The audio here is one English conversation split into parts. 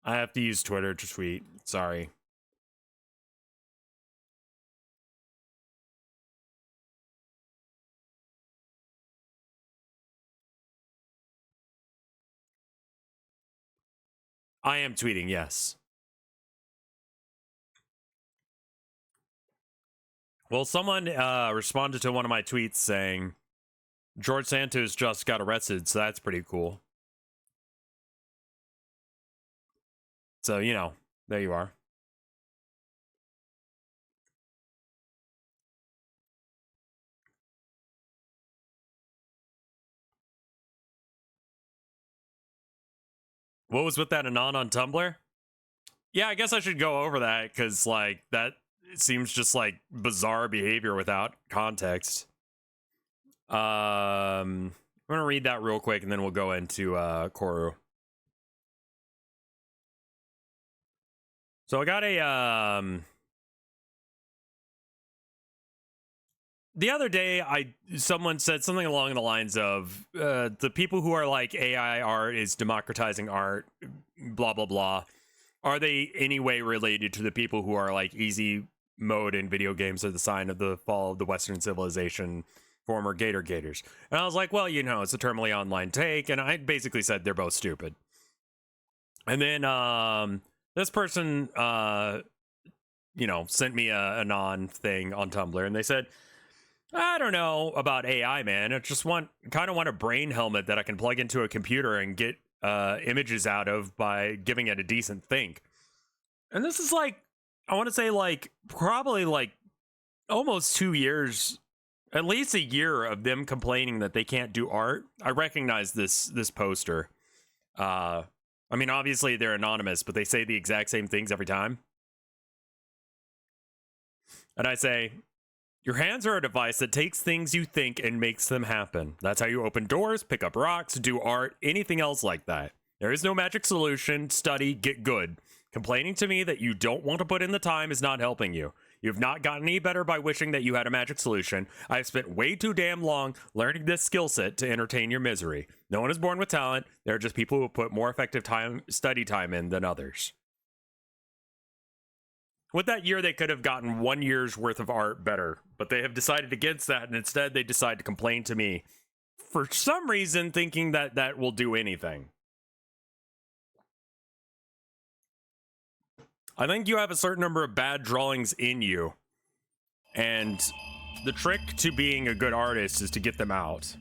I have to use Twitter to tweet. Sorry. I am tweeting, yes. Well, someone responded to one of my tweets saying, George Santos just got arrested, so that's pretty cool. So, you know, there you are. What was with that Anon on Tumblr? Yeah, I guess I should go over that, because, like, that seems just like bizarre behavior without context. I'm gonna read that real quick, and then we'll go into Koru. So I got a the other day, someone said something along the lines of the people who are like AI art is democratizing art, blah blah blah. Are they any way related to the people who are like easy mode in video games are the sign of the fall of the Western civilization, former Gators? And I was like, well, you know, it's a terminally online take, and I basically said they're both stupid. And then this person, you know, sent me a non thing on Tumblr, and they said, I don't know about AI, man. I just kind of want a brain helmet that I can plug into a computer and get images out of by giving it a decent think. And this is like, I want to say like probably like almost 2 years, at least a year of them complaining that they can't do art. I recognize this poster. I mean, obviously they're anonymous, but they say the exact same things every time. And I say, your hands are a device that takes things you think and makes them happen. That's how you open doors, pick up rocks, do art, anything else like that. There is no magic solution. Study, get good. Complaining to me that you don't want to put in the time is not helping you. You've not gotten any better by wishing that you had a magic solution. I've spent way too damn long learning this skill set to entertain your misery. No one is born with talent. There are just people who put more effective study time in than others. With that year, they could have gotten 1 year's worth of art better, but they have decided against that, and instead they decide to complain to me for some reason, thinking that that will do anything. I think you have a certain number of bad drawings in you, and the trick to being a good artist is to get them out.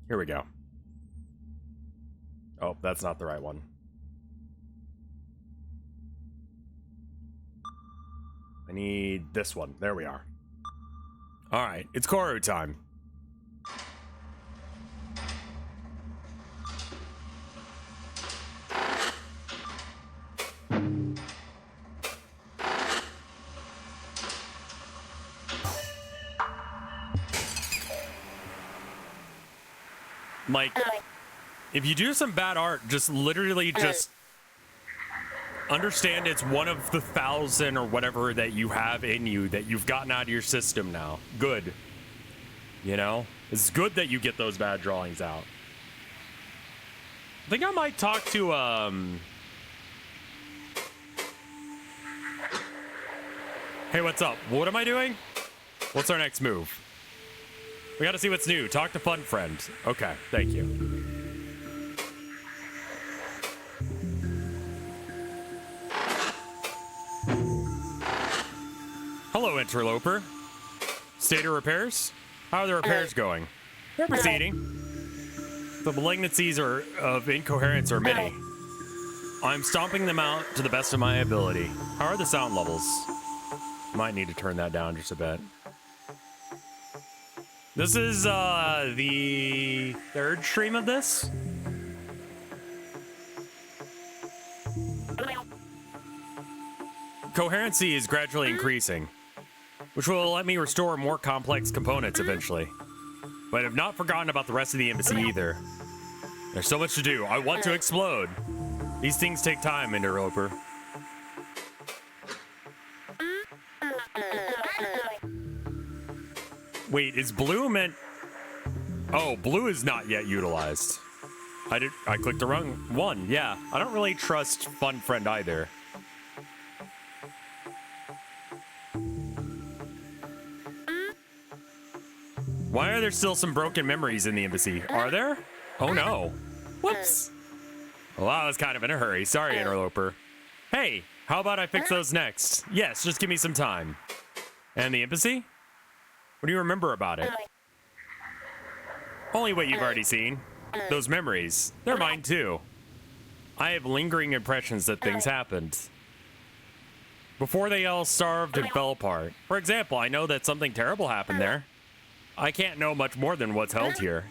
Here we go. Oh, that's not the right one. I need this one. There we are. All right, it's Koru time. Like, if you do some bad art, just literally just understand it's one of the 1,000 or whatever that you have in you that you've gotten out of your system now. Good. You know? It's good that you get those bad drawings out. I think I might talk to, Hey, what's up? What am I doing? What's our next move? We gotta see what's new. Talk to Fun Friend. Okay, thank you. Hello, interloper. State of repairs? How are the repairs going? They're proceeding. The malignancies of incoherence are many. I'm stomping them out to the best of my ability. How are the sound levels? Might need to turn that down just a bit. This is the third stream of this. Coherency is gradually increasing, which will let me restore more complex components eventually. But I've not forgotten about the rest of the embassy either. There's so much to do. I want to explode. These things take time, interloper. Wait, is blue meant... Oh, blue is not yet utilized. I clicked the wrong one. Yeah, I don't really trust Fun Friend either. Why are there still some broken memories in the embassy? Are there? Oh no. Whoops. Well, I was kind of in a hurry. Sorry, interloper. Hey, how about I fix those next? Yes, just give me some time. And the embassy? What do you remember about it? Only what you've already seen. Those memories. They're mine too. I have lingering impressions that things happened. Before they all starved and fell apart. For example, I know that something terrible happened there. I can't know much more than what's held here.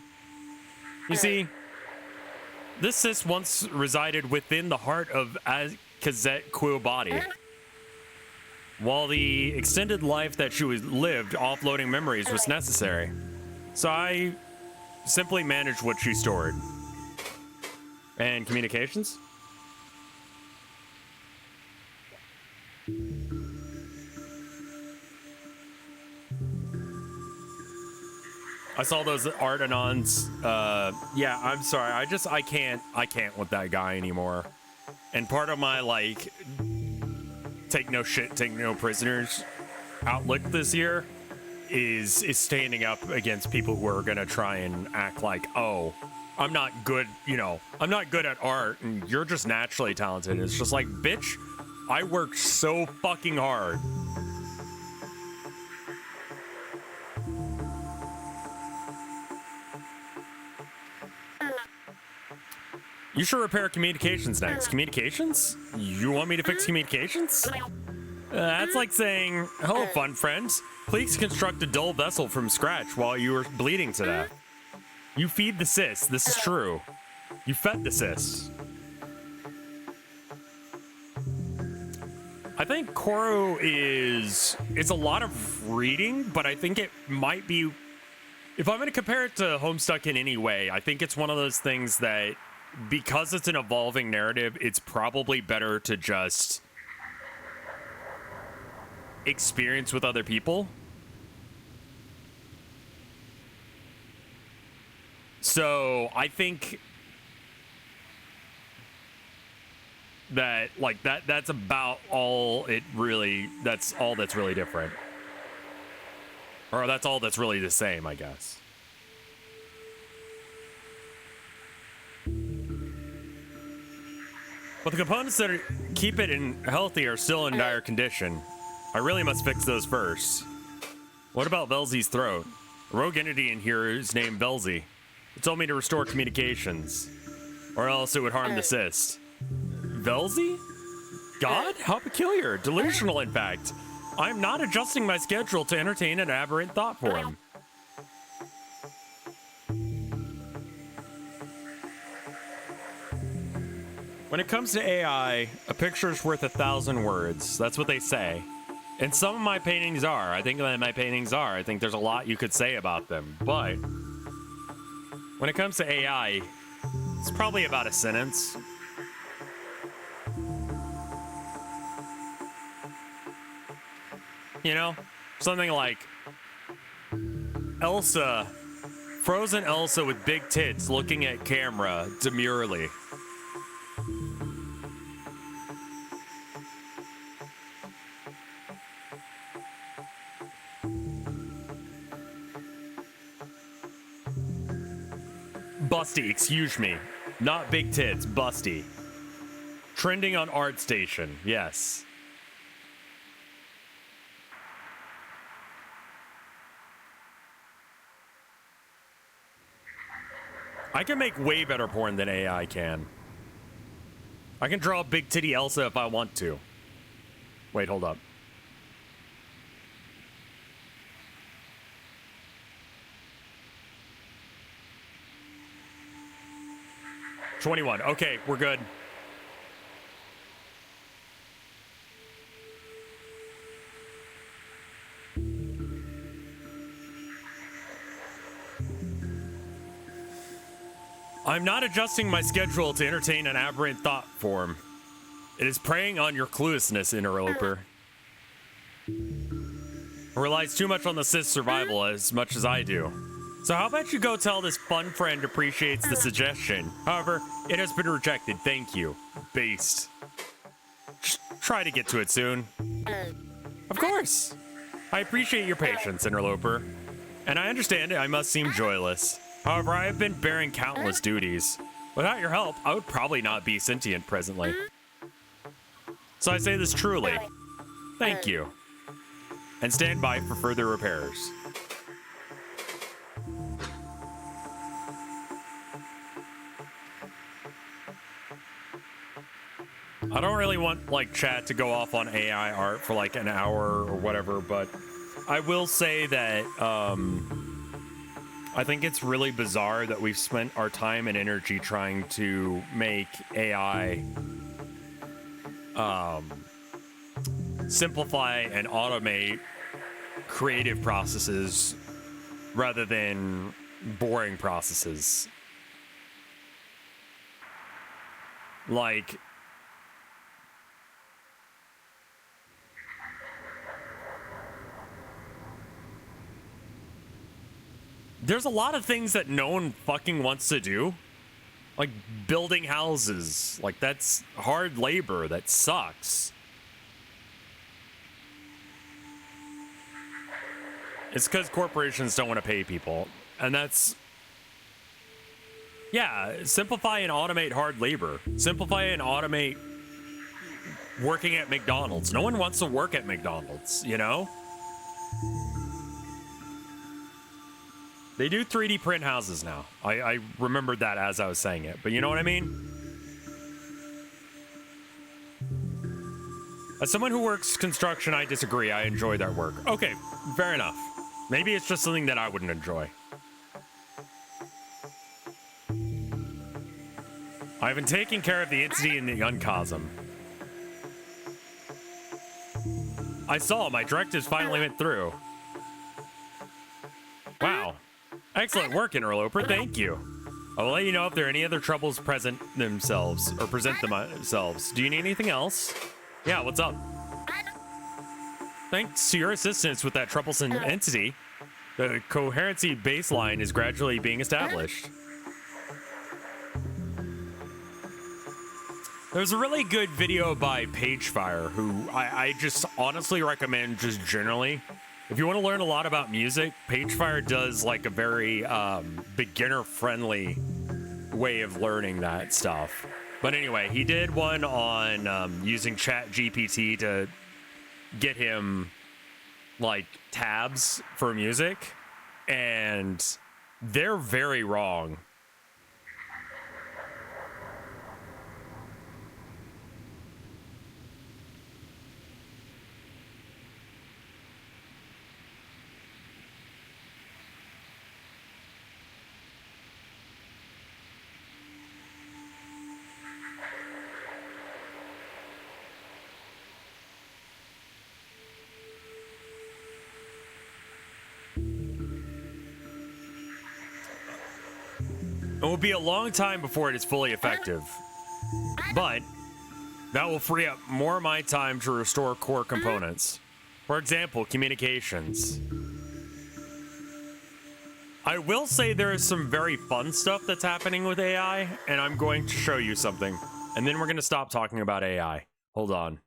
You see, this cyst once resided within the heart of Kazet body. While the extended life that she lived, offloading memories was necessary. So I simply managed what she stored. And communications? I saw those Attendants. Yeah, I'm sorry. I can't with that guy anymore. And part of my, like, take no shit, take no prisoners outlook this year is standing up against people who are gonna try and act like, oh, I'm not good, you know, I'm not good at art and you're just naturally talented. It's just like, bitch, I worked so fucking hard. You should repair communications next. Communications? You want me to fix communications? That's like saying, hello, fun friends. Please construct a dull vessel from scratch while you are bleeding to death. You feed the cyst. This is true. You fed the cyst. I think Koru is... It's a lot of reading, but I think it might be... If I'm going to compare it to Homestuck in any way, I think it's one of those things that... Because it's an evolving narrative, it's probably better to just experience with other people. So I think that, like, that's about all it really, that's all that's really different. Or that's all that's really the same, I guess. But the components that keep it healthy are still in dire condition. I really must fix those first. What about Velzy's throat? A rogue entity in here is named Velzy. It told me to restore communications, or else it would harm the cyst. Velzy? God? How peculiar. Delusional, in fact. I'm not adjusting my schedule to entertain an aberrant thought form. When it comes to AI, a picture's worth 1,000 words. That's what they say. And some of my paintings are. I think that my paintings are. I think there's a lot you could say about them. But when it comes to AI, it's probably about a sentence. You know? Something like Elsa, frozen Elsa with big tits looking at camera demurely. Busty, excuse me. Not big tits, busty. Trending on ArtStation, yes. I can make way better porn than AI can. I can draw big titty Elsa if I want to. Wait, hold up. $21. Okay, we're good. I'm not adjusting my schedule to entertain an aberrant thought form. It is preying on your cluelessness, interloper. It relies too much on the Sith's survival as much as I do. So how about you go tell this fun friend appreciates the suggestion. However, it has been rejected. Thank you. Based. Just try to get to it soon. Of course. I appreciate your patience, interloper. And I understand I must seem joyless. However, I have been bearing countless duties. Without your help, I would probably not be sentient presently. So I say this truly. Thank you. And stand by for further repairs. I don't really want, like, chat to go off on AI art for, like, an hour or whatever, but I will say that, I think it's really bizarre that we've spent our time and energy trying to make AI, simplify and automate creative processes rather than boring processes. Like, there's a lot of things that no one fucking wants to do. Like building houses. Like, that's hard labor. That sucks. It's because corporations don't want to pay people. And that's... Yeah, simplify and automate hard labor. Simplify and automate working at McDonald's. No one wants to work at McDonald's, you know? They do 3D print houses now. I remembered that as I was saying it, but you know what I mean? As someone who works construction, I disagree. I enjoy their work. Okay, fair enough. Maybe it's just something that I wouldn't enjoy. I've been taking care of the entity in the uncosm. I saw my directives finally went through. Wow. Excellent work, interloper. Thank you. I will let you know if there are any other troubles present themselves. Do you need anything else? Yeah, what's up? Thanks to your assistance with that troublesome entity, the coherency baseline is gradually being established. There's a really good video by Pagefire, who I just honestly recommend just generally. If you want to learn a lot about music, Pagefire does like a very beginner-friendly way of learning that stuff. But anyway, he did one on using ChatGPT to get him like tabs for music, and they're very wrong. It will be a long time before it is fully effective, but that will free up more of my time to restore core components. For example, communications. I will say there is some very fun stuff that's happening with AI, and I'm going to show you something, and then we're going to stop talking about AI. Hold on.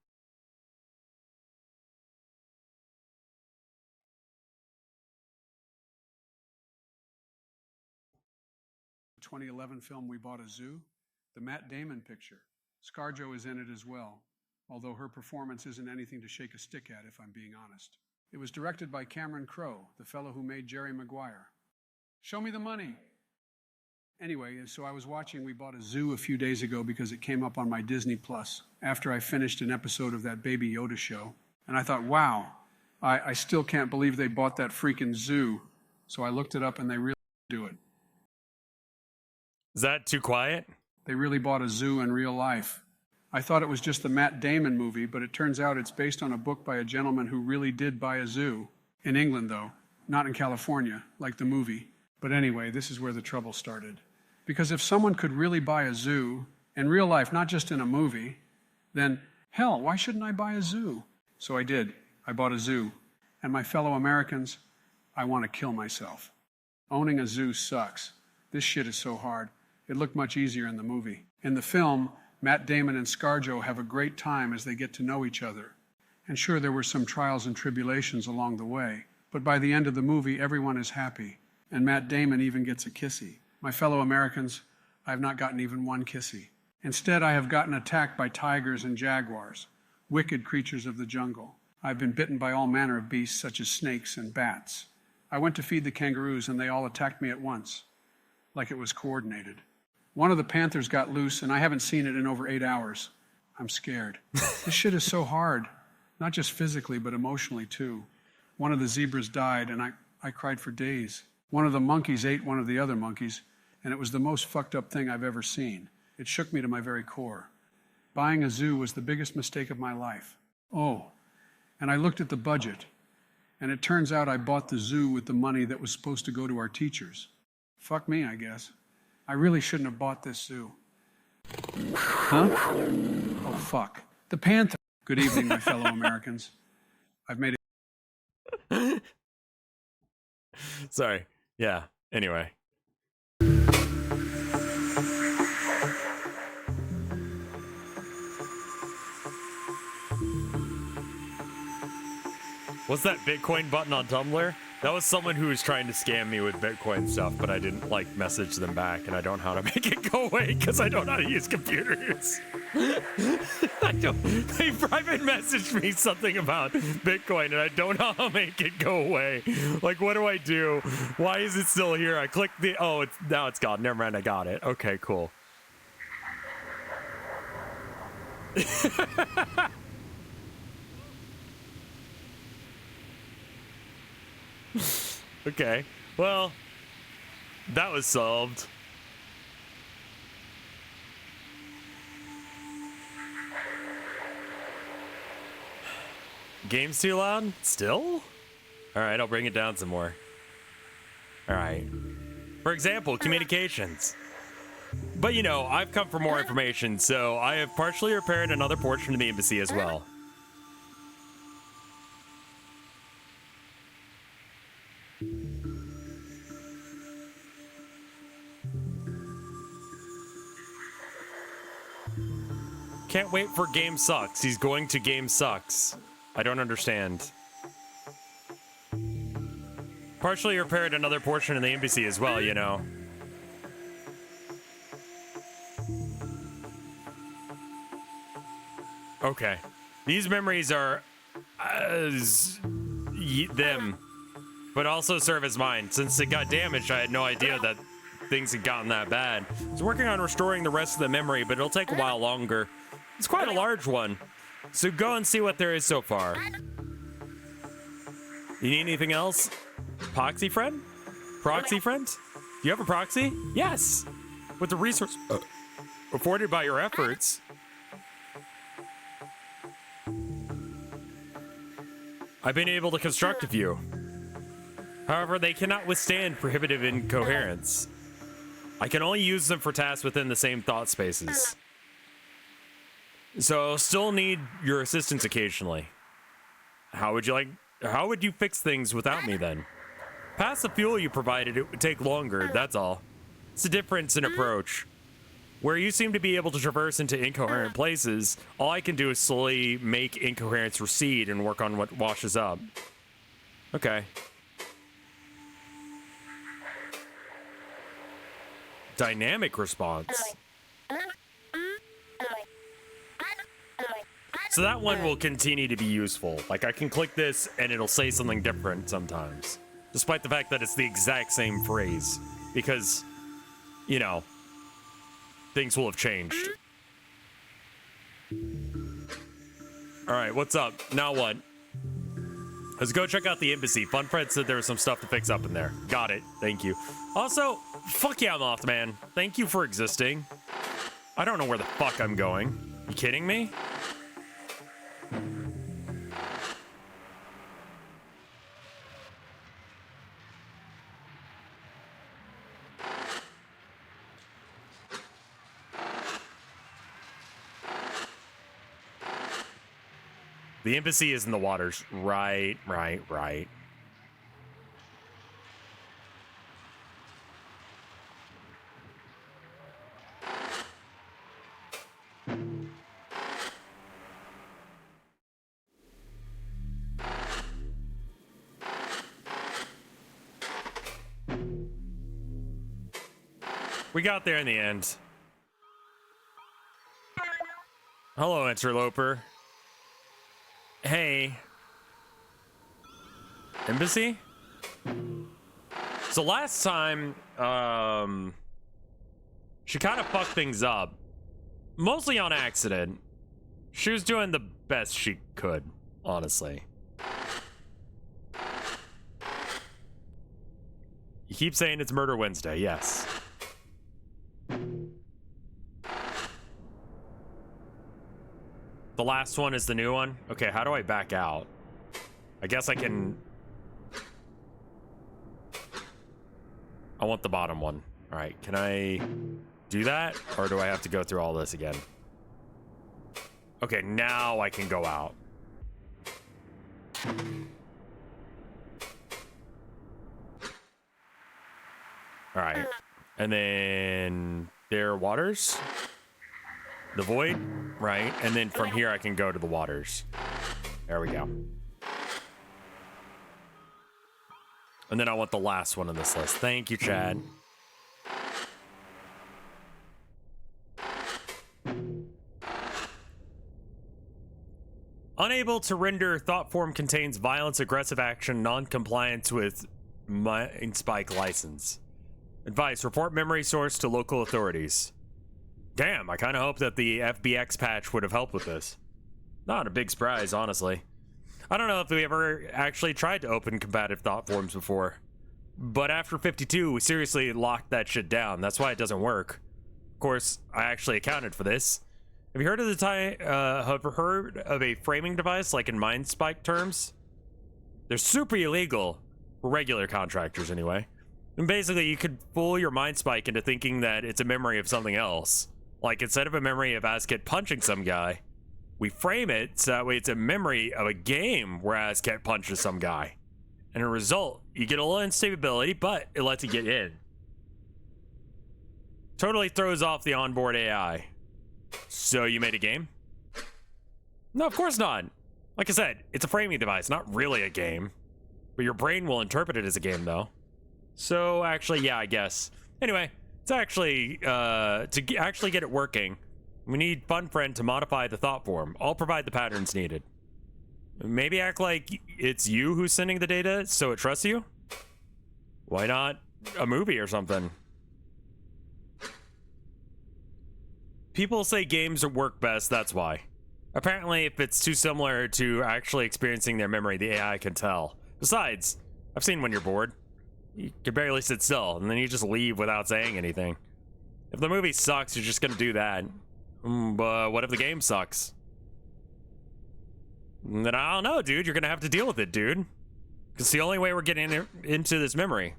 2011 film We Bought a Zoo, the Matt Damon picture. ScarJo is in it as well, although her performance isn't anything to shake a stick at, if I'm being honest. It was directed by Cameron Crowe, the fellow who made Jerry Maguire. Show me the money. Anyway, so I was watching We Bought a Zoo a few days ago because it came up on my Disney Plus after I finished an episode of that Baby Yoda show. And I thought, wow, I still can't believe they bought that freaking zoo. So I looked it up and they really do it. Is that too quiet? They really bought a zoo in real life. I thought it was just the Matt Damon movie, but it turns out it's based on a book by a gentleman who really did buy a zoo. In England, though, not in California, like the movie. But anyway, this is where the trouble started. Because if someone could really buy a zoo, in real life, not just in a movie, then, hell, why shouldn't I buy a zoo? So I did. I bought a zoo. And my fellow Americans, I want to kill myself. Owning a zoo sucks. This shit is so hard. It looked much easier in the movie. In the film, Matt Damon and ScarJo have a great time as they get to know each other. And sure, there were some trials and tribulations along the way, but by the end of the movie, everyone is happy. And Matt Damon even gets a kissy. My fellow Americans, I have not gotten even one kissy. Instead, I have gotten attacked by tigers and jaguars, wicked creatures of the jungle. I've been bitten by all manner of beasts such as snakes and bats. I went to feed the kangaroos and they all attacked me at once, like it was coordinated. One of the panthers got loose and I haven't seen it in over 8 hours. I'm scared. This shit is so hard, not just physically, but emotionally too. One of the zebras died and I cried for days. One of the monkeys ate one of the other monkeys, and it was the most fucked up thing I've ever seen. It shook me to my very core. Buying a zoo was the biggest mistake of my life. Oh, and I looked at the budget, and it turns out I bought the zoo with the money that was supposed to go to our teachers. Fuck me, I guess. I really shouldn't have bought this zoo. Huh? Oh, fuck. The panther. Good evening, my fellow Americans. I've made it. Sorry. Yeah. Anyway. What's that Bitcoin button on Tumblr? That was someone who was trying to scam me with Bitcoin stuff, but I didn't message them back, and I don't know how to make it go away because I don't know how to use computers. They private messaged me something about Bitcoin, and I don't know how to make it go away. Like, what do I do? Why is it still here? I clicked the, oh, now it's gone. Never mind, I got it. Okay, cool. Okay, well, that was solved. Game's too loud? Still? Alright, I'll bring it down some more. Alright. For example, communications. But you know, I've come for more information, so I have partially repaired another portion of the embassy as well. Can't wait for Game Sucks. He's going to Game Sucks. I don't understand. Partially repaired another portion of the embassy as well, you know. Okay. These memories are them, but also serve as mine. Since it got damaged, I had no idea that things had gotten that bad. I was working on restoring the rest of the memory, but it'll take a while longer. It's quite a large one, so go and see what there is so far. You need anything else? Proxy friend? Proxy friend? Do you have a proxy? Yes! With the resource afforded by your efforts. I've been able to construct a few. However, they cannot withstand prohibitive incoherence. I can only use them for tasks within the same thought spaces. So I'll still need your assistance occasionally. How would you fix things without me then? Past the fuel you provided, it would take longer, that's all. It's a difference in approach. Where you seem to be able to traverse into incoherent places, all I can do is slowly make incoherence recede and work on what washes up. Okay. Dynamic response. So that one will continue to be useful. Like, I can click this and it'll say something different sometimes. Despite the fact that it's the exact same phrase. Because, you know, things will have changed. Alright, what's up? Now what? Let's go check out the embassy. Funfred said there was some stuff to fix up in there. Got it. Thank you. Also, fuck yeah, Mothman. Thank you for existing. I don't know where the fuck I'm going. You kidding me? The embassy is in the waters. Right. We got there in the end. Hello, interloper. Hey. Embassy? So last time, she kind of fucked things up. Mostly on accident. She was doing the best she could, honestly. You keep saying it's Murder Wednesday, yes. The last one is the new one? Okay, how do I back out? I guess I can... I want the bottom one. All right, can I do that? Or do I have to go through all this again? Okay, now I can go out. All right, and then there are waters. The void, right? And then from here I can go to the waters. There we go. And then I want the last one on this list. Thank you, Chad. Unable to render thought form contains violence, aggressive action, non-compliance with mind spike license. Advice, report memory source to local authorities. Damn, I kind of hope that the FBX patch would have helped with this. Not a big surprise, honestly. I don't know if we ever actually tried to open combative thought forms before. But after 52, we seriously locked that shit down. That's why it doesn't work. Of course, I actually accounted for this. Have you heard of heard of a framing device, like in mind spike terms? They're super illegal. For regular contractors, anyway. And basically, you could fool your mind spike into thinking that it's a memory of something else. Like, instead of a memory of Asket punching some guy, we frame it so that way it's a memory of a game where Asket punches some guy. And as a result, you get a little instability, but it lets you get in. Totally throws off the onboard AI. So you made a game? No, of course not. Like I said, it's a framing device, not really a game. But your brain will interpret it as a game, though. So, actually, yeah, I guess. Anyway, it's actually, to actually get it working, we need FunFriend to modify the thought form. I'll provide the patterns needed. Maybe act like it's you who's sending the data, so it trusts you? Why not a movie or something? People say games work best, that's why. Apparently, if it's too similar to actually experiencing their memory, the AI can tell. Besides, I've seen when you're bored. You can barely sit still, and then you just leave without saying anything. If the movie sucks, you're just gonna do that. But what if the game sucks? Then I don't know, dude. You're gonna have to deal with it, dude. It's the only way we're getting into this memory.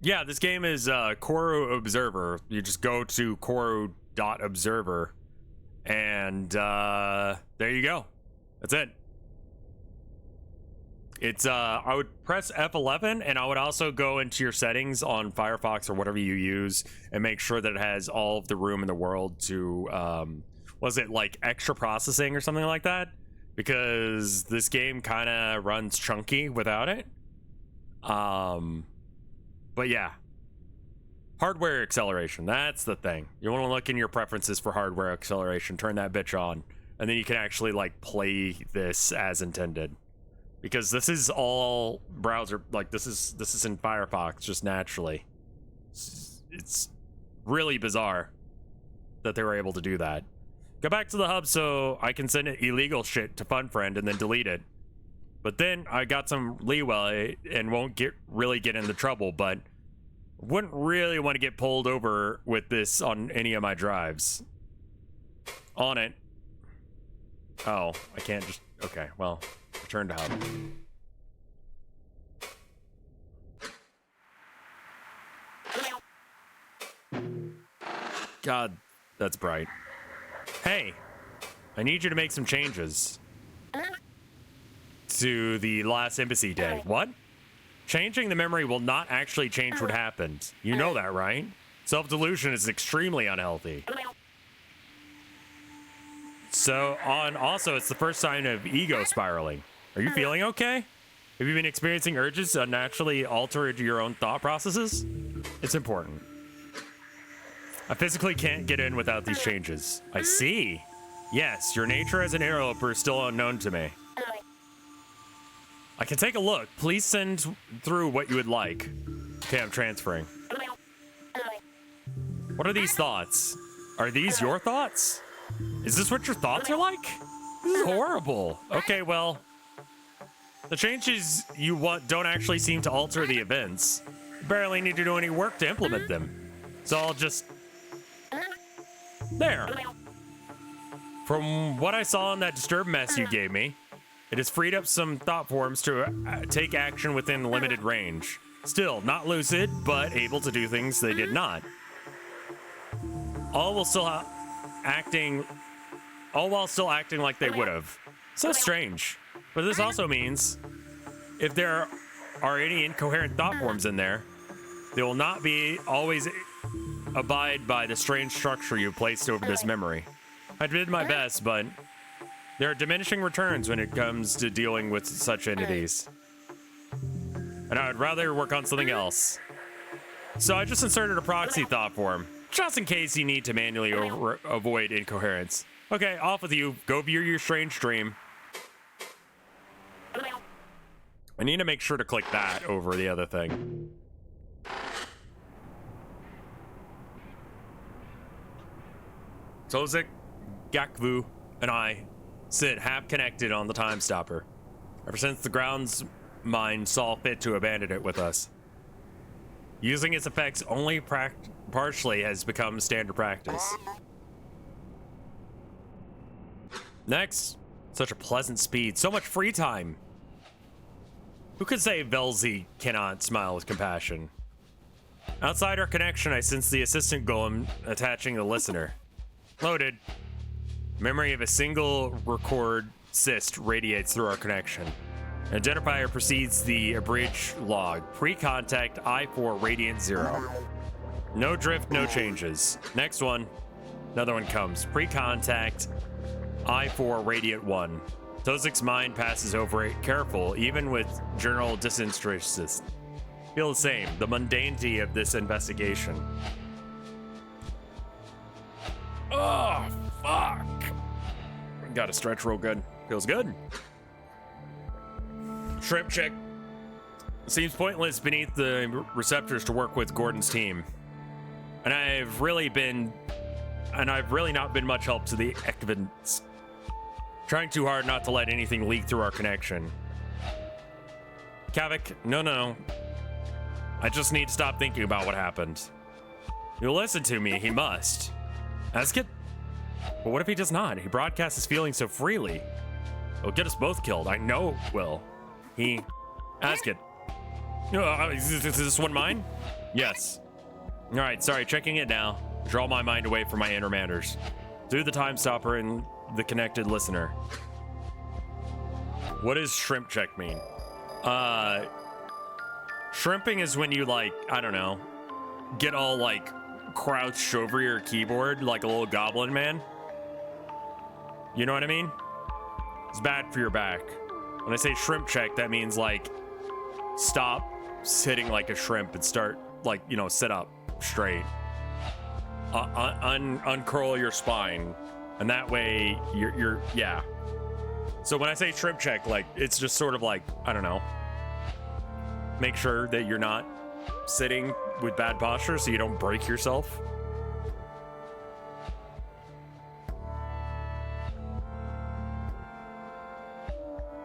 Yeah, this game is Corru.Observer. You just go to Corru.Observer, and there you go. That's it. It's I would press F11, and I would also go into your settings on Firefox or whatever you use and make sure that it has all of the room in the world to was it like extra processing or something like that? Because this game kind of runs chunky without it. But yeah, hardware acceleration, that's the thing. You want to look in your preferences for hardware acceleration, turn that bitch on, and then you can actually like play this as intended. Because this is all browser, like this is in Firefox just naturally. It's really bizarre that they were able to do that. Go back to the hub so I can send illegal shit to FunFriend and then delete it. But then I got some leeway and won't really get into trouble, but wouldn't really want to get pulled over with this on any of my drives. On it. Oh, I can't just, okay, well. Return to hub. God, that's bright. Hey, I need you to make some changes to the last embassy day. What? Changing the memory will not actually change what happened. You know that, right? Self-delusion is extremely unhealthy. So, also, it's the first sign of ego spiraling. Are you feeling okay? Have you been experiencing urges to unnaturally alter your own thought processes? It's important. I physically can't get in without these changes. I see. Yes, your nature as an interloper is still unknown to me. I can take a look. Please send through what you would like. Okay, I'm transferring. What are these thoughts? Are these your thoughts? Is this what your thoughts are like? This is horrible. Okay, well, the changes you want don't actually seem to alter the events. You barely need to do any work to implement them. So I'll just... There. From what I saw in that disturbed mess you gave me, it has freed up some thought forms to take action within limited range. Still, not lucid, but able to do things they did not. All while still acting like they would have. So strange. But this also means if there are any incoherent thought forms in there, they will not be always abide by the strange structure you placed over this memory. I did my best, but there are diminishing returns when it comes to dealing with such entities. And I would rather work on something else. So I just inserted a proxy thought form, just in case you need to manually avoid incoherence. Okay, off with you. Go view your strange dream. I need to make sure to click that over the other thing. Tozik, Gakvu, and I sit half connected on the time stopper. Ever since the grounds mind saw fit to abandon it with us. Using its effects only partially has become standard practice. Next, such a pleasant speed, so much free time. Who could say Velzy cannot smile with compassion? Outside our connection, I sense the assistant golem attaching the listener. Loaded. Memory of a single record cyst radiates through our connection. Identifier precedes the abridged log. Pre-contact I4 radiant 0. No drift, no changes. Next one. Another one comes. Pre-contact I4 radiant 1. Tozik's mind passes over it, careful, even with journal disinterested. Feel the same, the mundanity of this investigation. Oh, fuck. Got to stretch real good. Feels good. Shrimp check. Seems pointless beneath the receptors to work with Gordon's team. And I've really not been much help to the Attendants. Trying too hard not to let anything leak through our connection. Kavik, no. I just need to stop thinking about what happened. You'll listen to me, he must. Askit? But what if he does not? He broadcasts his feelings so freely. It'll get us both killed, I know it will. Askit. Is this one mine? Yes. Alright, sorry, checking it now. Draw my mind away from my inner matters. Do the time stopper and the connected listener. What does shrimp check mean? Shrimping is when you, like, I don't know, get all, like, crouched over your keyboard like a little goblin man. You know what I mean? It's bad for your back. When I say shrimp check, that means, like, stop sitting like a shrimp and start, like, you know, sit up straight. Uncurl your spine. And that way, you're yeah. So when I say shrimp check, like, it's just sort of like, I don't know. Make sure that you're not sitting with bad posture so you don't break yourself.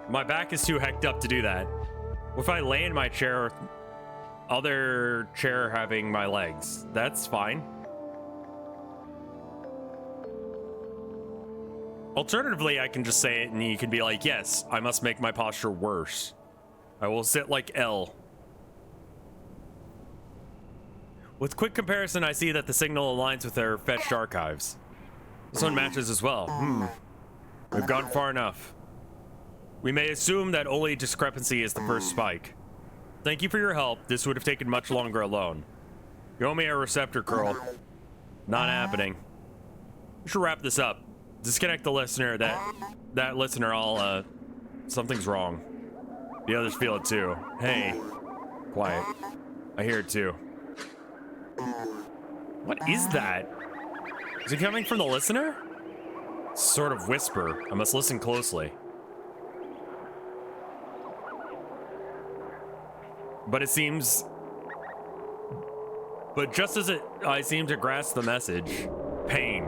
My back is too hecked up to do that. What if I lay in my chair, other chair having my legs? That's fine. Alternatively, I can just say it and you can be like, yes, I must make my posture worse. I will sit like L. With quick comparison, I see that the signal aligns with their fetched archives. This one matches as well. We've gone far enough. We may assume that only discrepancy is the first spike. Thank you for your help. This would have taken much longer alone. You owe me a receptor curl. Not happening. We should wrap this up. Disconnect the listener. That listener, something's wrong. The others feel it too. Hey, quiet. I hear it too. What is that? Is it coming from the listener? Sort of whisper. I must listen closely. But just as I seem to grasp the message, pain.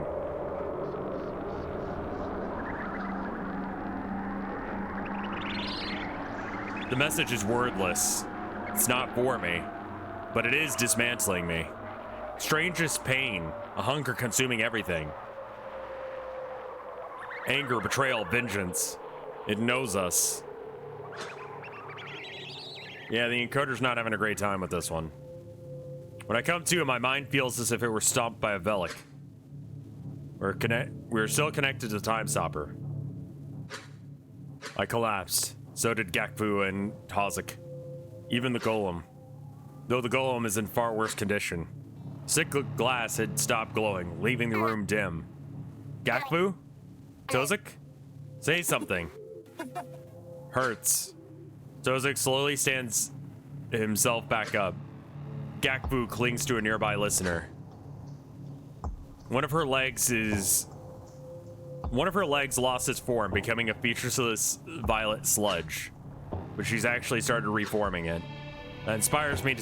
The message is wordless. It's not for me, but it is dismantling me. Strangest pain, a hunger consuming everything. Anger, betrayal, vengeance. It knows us. Yeah, the encoder's not having a great time with this one. When I come to, my mind feels as if it were stomped by a Velic. We're still connected to the Time Stopper. I collapsed. So did Gakfu and Tazik. Even the golem. Though the golem is in far worse condition. Cyclic glass had stopped glowing, leaving the room dim. Gakfu? Tozik? Say something. Hurts. Tozik slowly stands himself back up. Gakfu clings to a nearby listener. One of her legs lost its form, becoming a featureless violet sludge. But she's actually started reforming it. That inspires me to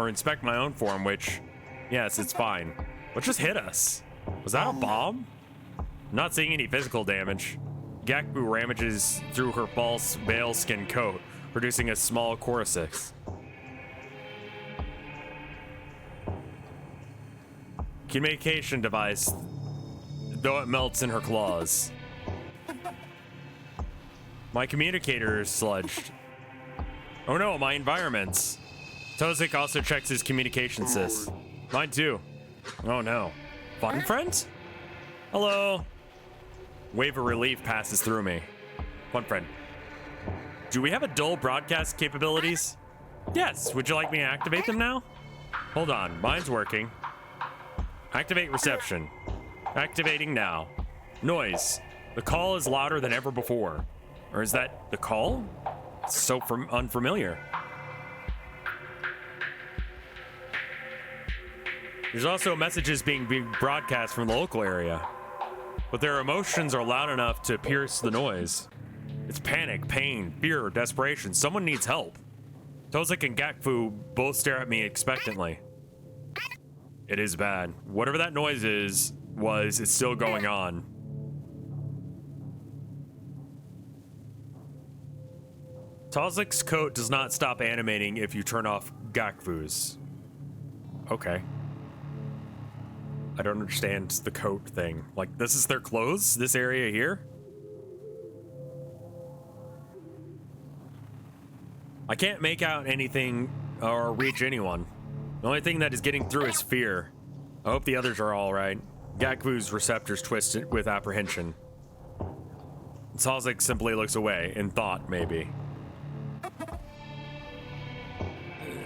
inspect my own form, which, yes, it's fine. What just hit us? Was that a bomb? I'm not seeing any physical damage. Gakfu ramages through her false veil skin coat, producing a small Coruscant. Communication device, though it melts in her claws. My communicator is sludged. Oh no, my environments. Tozik also checks his communication sys. Mine too. Oh no. Fun friend? Hello. Wave of relief passes through me. Fun friend. Do we have adult broadcast capabilities? Yes. Would you like me to activate them now? Hold on. Mine's working. Activate reception. Activating now. Noise. The call is louder than ever before. Or is that the call? It's so unfamiliar. There's also messages being broadcast from the local area. But their emotions are loud enough to pierce the noise. It's panic, pain, fear, desperation. Someone needs help. Tozik and Gakfu both stare at me expectantly. It is bad. Whatever that noise it's still going on. Tozik's coat does not stop animating if you turn off Gakfu's. Okay. I don't understand the coat thing. Like, this is their clothes? This area here? I can't make out anything or reach anyone. The only thing that is getting through is fear. I hope the others are all right. Gakfu's receptors twisted with apprehension. Tozik simply looks away, in thought, maybe.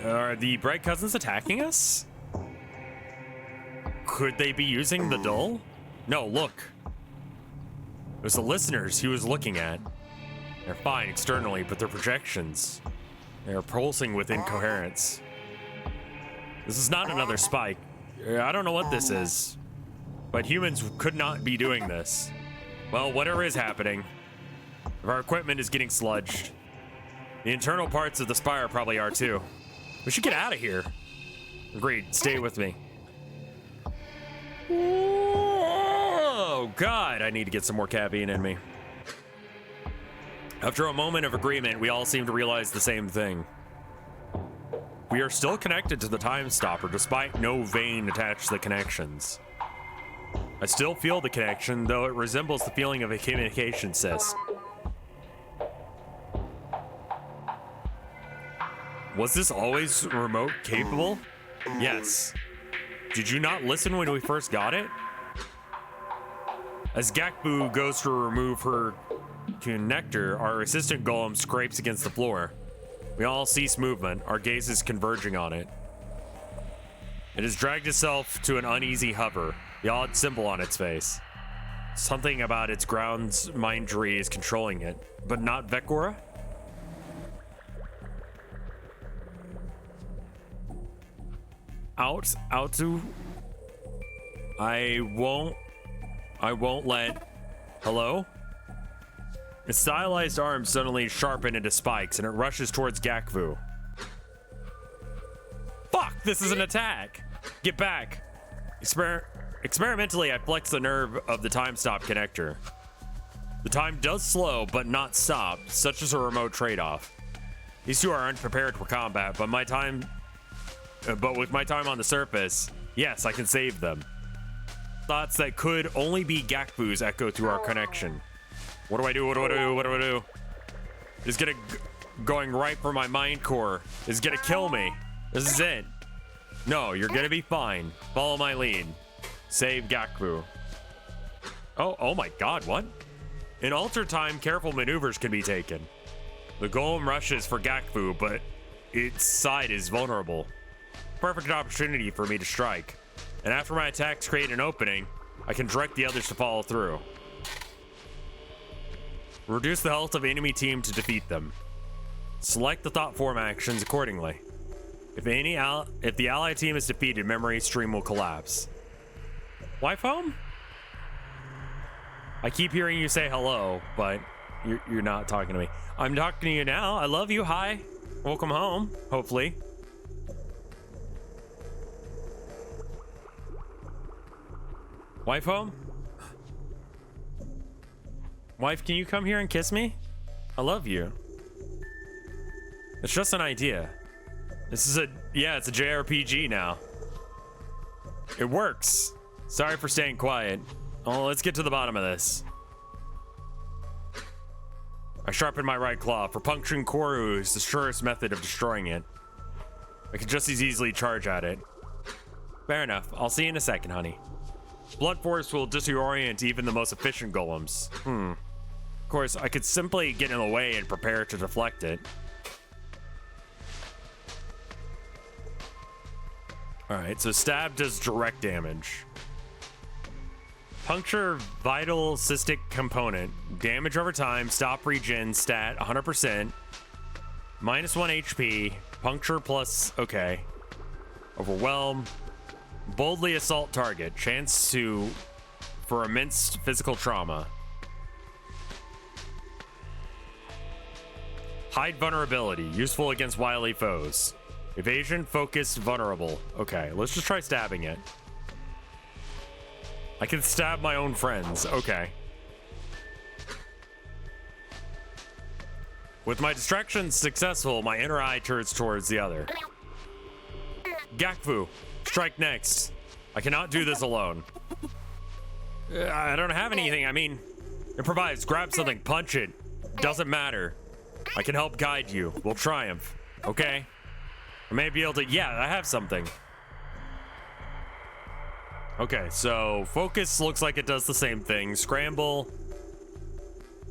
Are the Bright Cousins attacking us? Could they be using the dull? No, look. It was the listeners he was looking at. They're fine externally, but their projections. They are pulsing with incoherence. This is not another spike. I don't know what this is. But humans could not be doing this. Well, whatever is happening, if our equipment is getting sludged, the internal parts of the spire probably are too. We should get out of here. Agreed, stay with me. Oh, God, I need to get some more caffeine in me. After a moment of agreement, we all seem to realize the same thing. We are still connected to the Time Stopper, despite no vein attached to the connections. I still feel the connection, though it resembles the feeling of a communication cyst. Was this always remote capable? Yes. Did you not listen when we first got it? As Gakfu goes to remove her connector, our assistant golem scrapes against the floor. We all cease movement, our gazes converging on it. It has dragged itself to an uneasy hover, the odd symbol on its face. Something about its ground's mindry is controlling it, but not Vekora? out to. I won't let. Hello? Its stylized arms suddenly sharpen into spikes and it rushes towards Gakvu. Fuck, this is an attack. Get back. Experimentally, I flex the nerve of the time stop connector. The time does slow, but not stop, such as a remote trade-off. These two are unprepared for combat, but with my time on the surface, yes, I can save them. Thoughts that could only be Gakvu's echo through our connection. What do I do? What do I do? What do I do? It's going right for my mind core. It's gonna kill me. This is it. No, you're gonna be fine. Follow my lead. Save Gakvu. Oh my god, what? In altered time, careful maneuvers can be taken. The golem rushes for Gakvu, but its side is vulnerable. Perfect opportunity for me to strike. And after my attacks create an opening, I can direct the others to follow through. Reduce the health of enemy team to defeat them. Select the thought form actions accordingly. If the allied team is defeated, memory stream will collapse. Wife home? I keep hearing you say hello, but you're not talking to me. I'm talking to you now. I love you. Hi. Welcome home, hopefully. Wife home? Wife, can you come here and kiss me? I love you. It's just an idea. This is it's a JRPG now. It works. Sorry for staying quiet. Oh, let's get to the bottom of this. I sharpen my right claw. For puncturing Koru is the surest method of destroying it. I could just as easily charge at it. Fair enough. I'll see you in a second, honey. Blunt force will disorient even the most efficient golems. Of course, I could simply get in the way and prepare to deflect it. Alright, so stab does direct damage. Puncture vital cystic component. Damage over time. Stop regen. Stat 100%. -1 HP. Puncture plus. Okay. Overwhelm. Boldly assault target. Chance for immense physical trauma. Hide vulnerability. Useful against wily foes. Evasion, focused, vulnerable. Okay, let's just try stabbing it. I can stab my own friends. Okay. With my distraction successful, my inner eye turns towards the other. Gakvu, strike next. I cannot do this alone. I don't have anything. I mean, improvise, grab something, punch it. Doesn't matter. I can help guide you. We'll triumph. Okay? I may be able to... Yeah, I have something. Okay, so focus looks like it does the same thing. Scramble.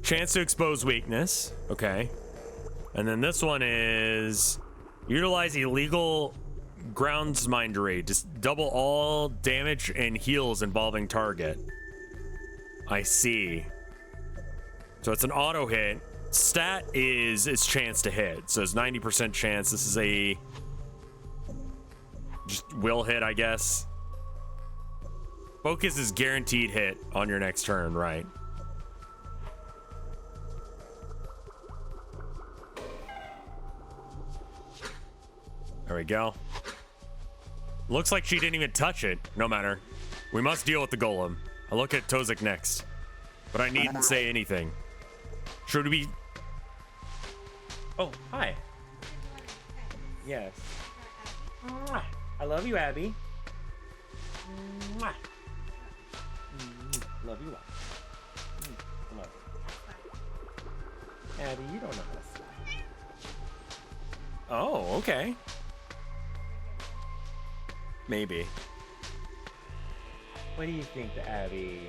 Chance to expose weakness. Okay. And then this one is... Utilize illegal groundsmindery. Just double all damage and heals involving target. I see. So it's an auto hit. Stat is its chance to hit. So it's 90% chance. This is a... just will hit, I guess. Focus is guaranteed hit on your next turn, right? There we go. Looks like she didn't even touch it. No matter. We must deal with the golem. I'll look at Tozik next. But I needn't say anything. Should we... Oh, hi. Yes. I love you, Abby. Love you. Love you. Abby, you don't know how to say. Oh, okay. Maybe. What do you think, Abby?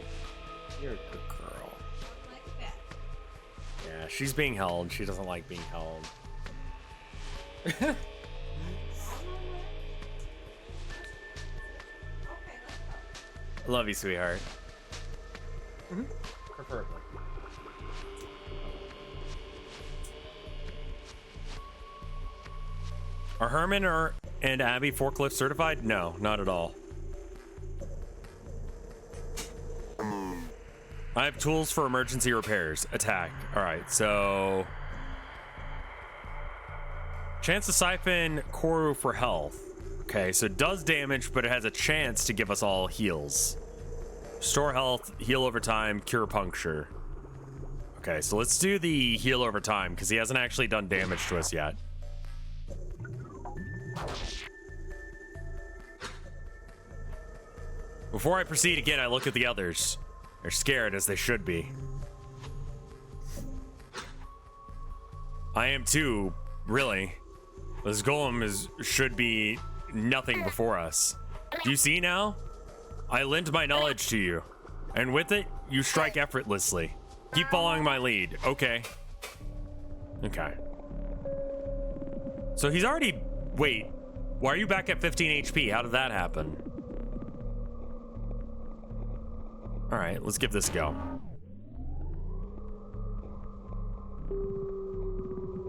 You're a good girl. Yeah, she's being held. She doesn't like being held. Love you, sweetheart. Preferably. Are Herman or and Abby forklift certified? No, not at all. I have tools for emergency repairs. Attack. All right, so chance to siphon Koru for health. Okay, so it does damage, but it has a chance to give us all heals. Store health, heal over time, cure puncture. Okay, so let's do the heal over time because he hasn't actually done damage to us yet. Before I proceed again, I look at the others. They're scared, as they should be. I am too, really. This golem should be nothing before us. Do you see now? I lend my knowledge to you, and with it, you strike effortlessly. Keep following my lead. Okay. Okay. So he's already... Wait. Why are you back at 15 HP? How did that happen? All right, let's give this a go.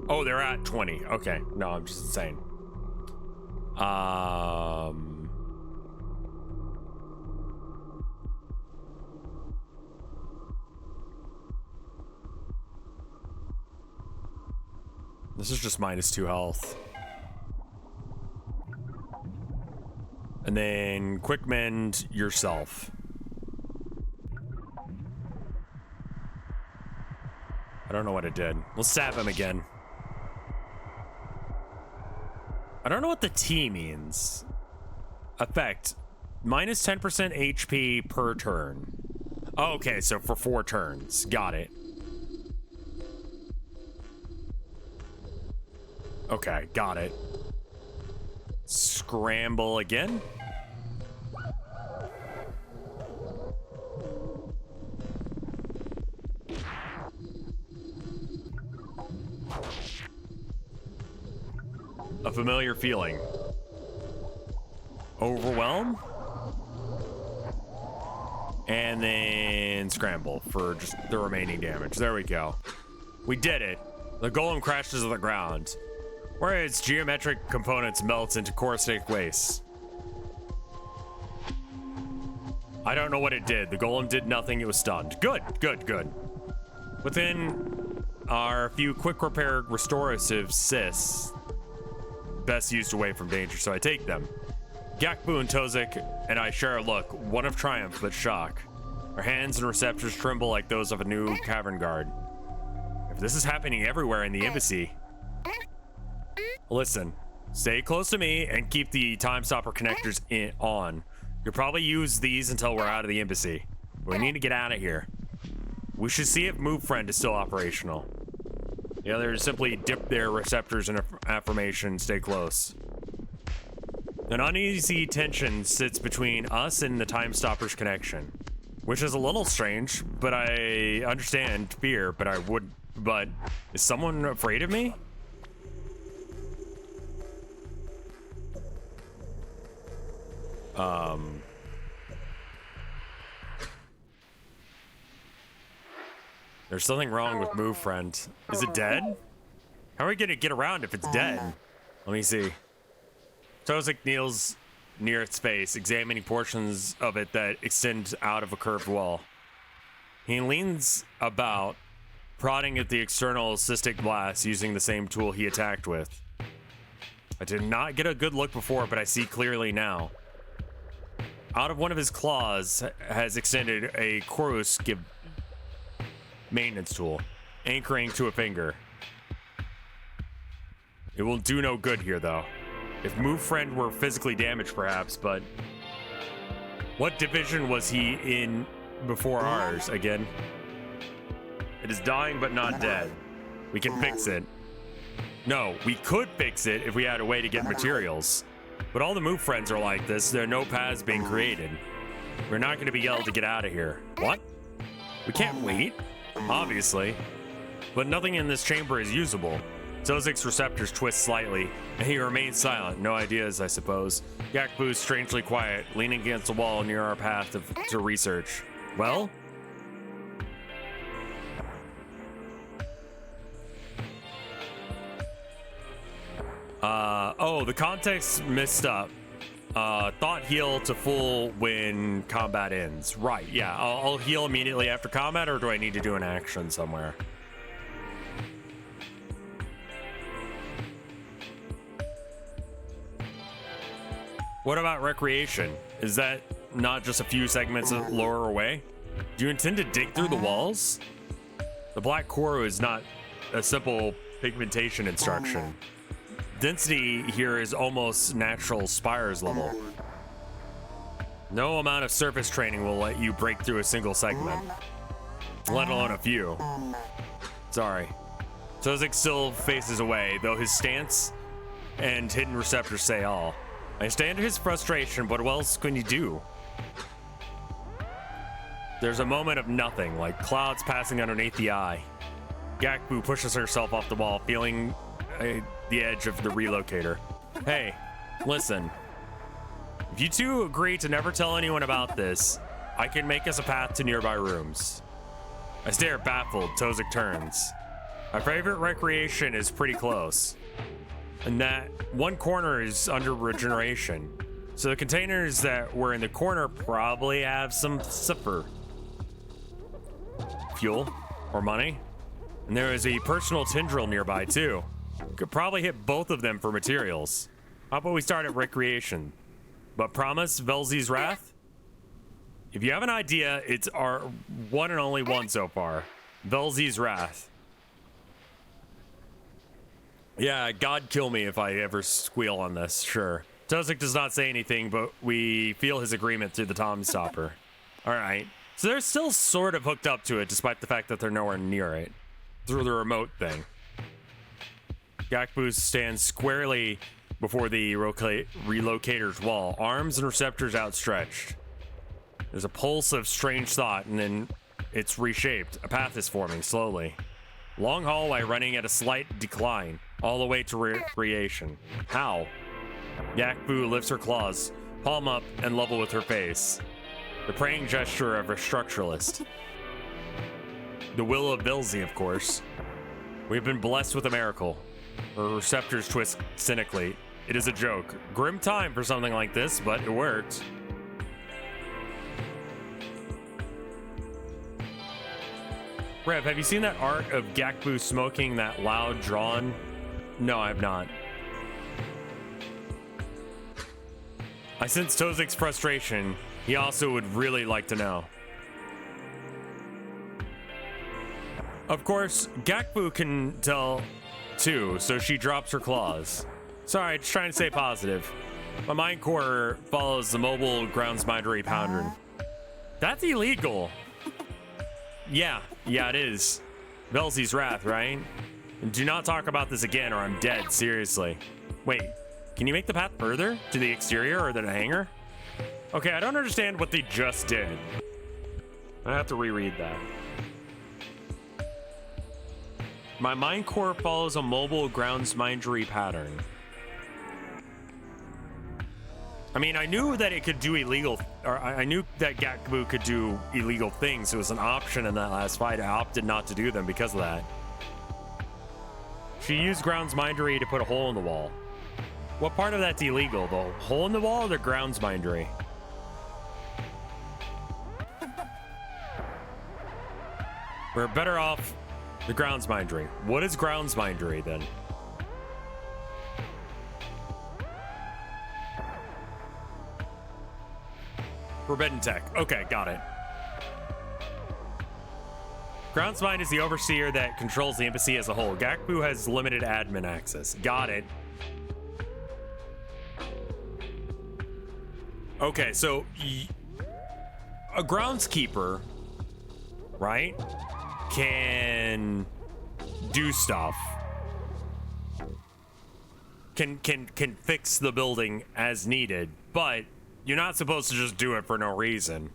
Oh, they're at 20. Okay. No, I'm just insane. This is just -2 health. And then quick mend yourself. I don't know what it did. We'll stab him again. I don't know what the T means. Effect. -10% HP per turn. Oh, okay, so for 4 turns. Got it. Okay, got it. Scramble again. A familiar feeling. Overwhelm. And then scramble for just the remaining damage. There we go. We did it. The golem crashes to the ground, where its geometric components melt into coruscatic waste. I don't know what it did. The golem did nothing. It was stunned. Good, good, good. Within are a few quick repair restorative cysts, best used away from danger, so I take them. Gakbu and Tozik and I share a look, one of triumph but shock. Our hands and receptors tremble like those of a new cavern guard. If this is happening everywhere in the embassy... Listen, stay close to me and keep the time stopper connectors on. You'll probably use these until we're out of the embassy. We need to get out of here. We should see if Move Friend is still operational. The others simply dip their receptors in affirmation, stay close. An uneasy tension sits between us and the time stopper's connection, which is a little strange, but I understand fear, but is someone afraid of me? There's something wrong with Move Friend. Is it dead? How are we gonna get around if it's dead? Let me see. Tozik kneels near its face, examining portions of it that extend out of a curved wall. He leans about, prodding at the external cystic blast using the same tool he attacked with. I did not get a good look before, but I see clearly now. Out of one of his claws has extended a Koru maintenance tool, anchoring to a finger. It will do no good here, though. If Move Friend were physically damaged, perhaps, but... What division was he in before ours, again? It is dying, but not dead. We can fix it. No, we could fix it if we had a way to get materials. But all the Move Friends are like this. There are no paths being created. We're not going to be yelled to get out of here. What? We can't wait, obviously. But nothing in this chamber is usable. Tozik's receptors twist slightly, and he remains silent. No ideas, I suppose. Gakbu's strangely quiet, leaning against the wall near our path to research. Well? Oh, the context messed up. Thought heal to full when combat ends. Right, yeah. I'll heal immediately after combat, or do I need to do an action somewhere? What about recreation? Is that not just a few segments lower away? Do you intend to dig through the walls? The black Koru is not a simple pigmentation instruction. Density here is almost natural spires level. No amount of surface training will let you break through a single segment, let alone a few. Sorry. Tozik still faces away, though his stance and hidden receptors say all. I understand his frustration, but what else can you do? There's a moment of nothing, like clouds passing underneath the eye. Gakbu pushes herself off the wall, feeling the edge of the relocator. Hey, listen. If you two agree to never tell anyone about this, I can make us a path to nearby rooms. I stare baffled. Tozik turns. My favorite recreation is pretty close. And that one corner is under regeneration. So the containers that were in the corner probably have some suffer. Fuel or money. And there is a personal tendril nearby too. Could probably hit both of them for materials. How about we start at recreation? But promise Velzi's Wrath? If you have an idea, it's our one and only one so far. Velzi's Wrath. Yeah, God kill me if I ever squeal on this, sure. Tozik does not say anything, but we feel his agreement through the Tom stopper. Alright. So they're still sort of hooked up to it, despite the fact that they're nowhere near it. Through the remote thing. Gakbu stands squarely before the relocator's wall, arms and receptors outstretched. There's a pulse of strange thought, and then it's reshaped. A path is forming slowly. Long hallway running at a slight decline, all the way to recreation. How? Gakbu lifts her claws, palm up and level with her face. The praying gesture of a structuralist. The will of Velzi, of course. We've been blessed with a miracle. Her receptors twist cynically. It is a joke. Grim time for something like this, but it worked. Rev, have you seen that art of Gakbu smoking that loud drawn? No, I have not. I sense Tozik's frustration. He also would really like to know. Of course, Gakbu can tell too, so she drops her claws. Sorry, just trying to stay positive. My mind core follows the mobile grounds mindery pattern. That's illegal. Yeah, it is. Velzi's Wrath, right? And do not talk about this again or I'm dead, seriously. Wait, can you make the path further? To the exterior or the hangar? Okay, I don't understand what they just did. I have to reread that. My mind core follows a mobile grounds mindery pattern. I mean, I knew that it could do illegal, or I knew that Gakbu could do illegal things. It was an option in that last fight. I opted not to do them because of that. She used grounds mindery to put a hole in the wall. What part of that's illegal, though? Hole in the wall or the grounds mindery? We're better off the grounds mindery. What is grounds mindery then? Forbidden tech. Okay, got it. Groundsmind is the overseer that controls the embassy as a whole. Gakbu has limited admin access. Got it. Okay, so a groundskeeper, right, can do stuff. Can fix the building as needed, but you're not supposed to just do it for no reason.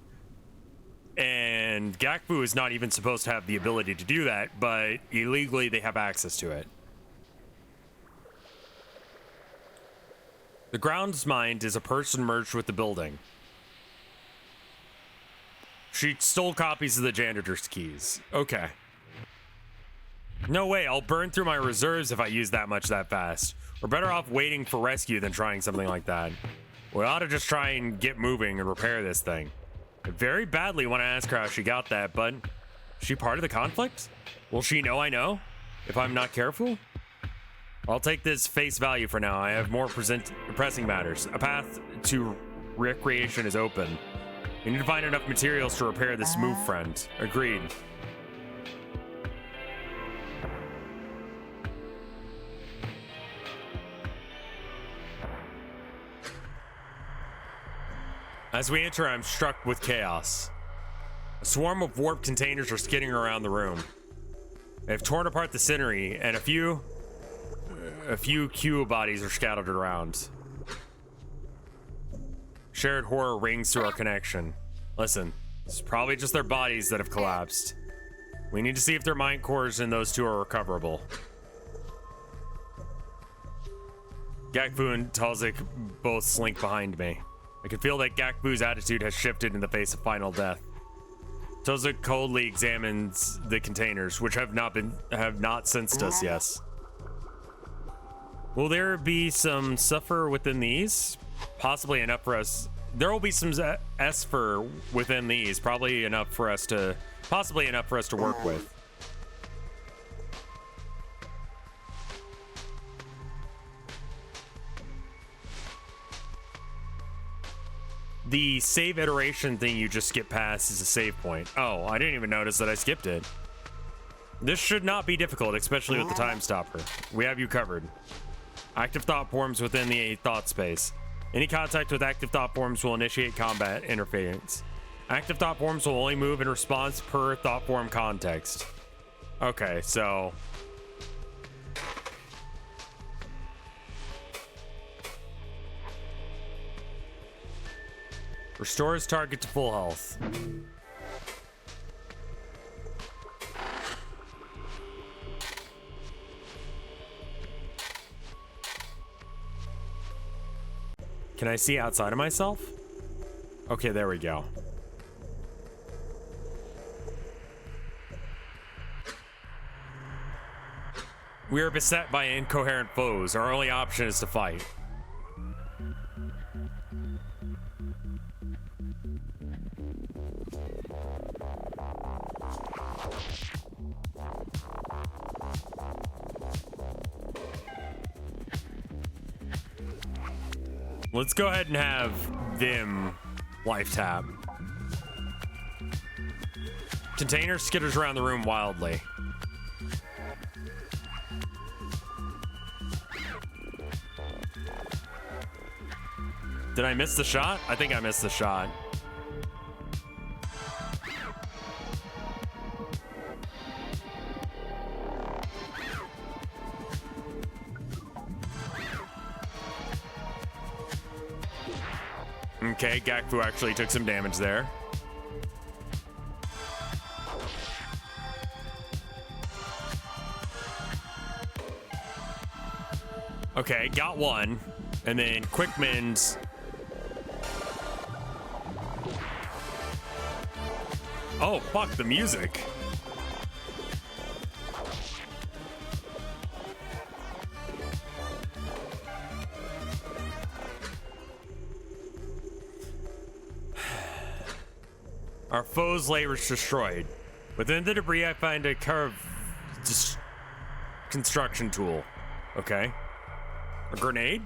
And Gakbu is not even supposed to have the ability to do that, but illegally they have access to it. The groundsmind is a person merged with the building. She stole copies of the janitor's keys. Okay. No way, I'll burn through my reserves if I use that much that fast. We're better off waiting for rescue than trying something like that. We ought to just try and get moving and repair this thing. I very badly want to ask her how she got that, but is she part of the conflict? Will she know I know if I'm not careful? I'll take this face value for now. I have more pressing matters. A path to recreation is open. We need to find enough materials to repair this move, friend. Agreed. As we enter, I'm struck with chaos. A swarm of warp containers are skidding around the room. They've torn apart the scenery, and a few Q bodies are scattered around. Shared horror rings through our connection. Listen, it's probably just their bodies that have collapsed. We need to see if their mind cores in those two are recoverable. Gakfu and Talzik both slink behind me. I can feel that Gakfu's attitude has shifted in the face of final death. Talzik coldly examines the containers, which have not sensed us yet. Will there be some suffer within these? Possibly enough for us. There will be some esper within these, possibly enough for us to work with. The save iteration thing you just skipped past is a save point. Oh, I didn't even notice that I skipped it. This should not be difficult, especially with the time stopper. We have you covered. Active thought forms within the thought space. Any contact with active thought forms will initiate combat interference. Active thought forms will only move in response per thought form context. Okay, so... restores target to full health. Can I see outside of myself? Okay, there we go. We are beset by incoherent foes. Our only option is to fight. Let's go ahead and have Vim life tap. Container skitters around the room wildly. Did I miss the shot? I think I missed the shot. Okay, Gakfu actually took some damage there. Okay, got one. And then Quickman's... oh, fuck, the music. Our foes' labors destroyed. Within the debris, I find a construction tool. Okay. A grenade?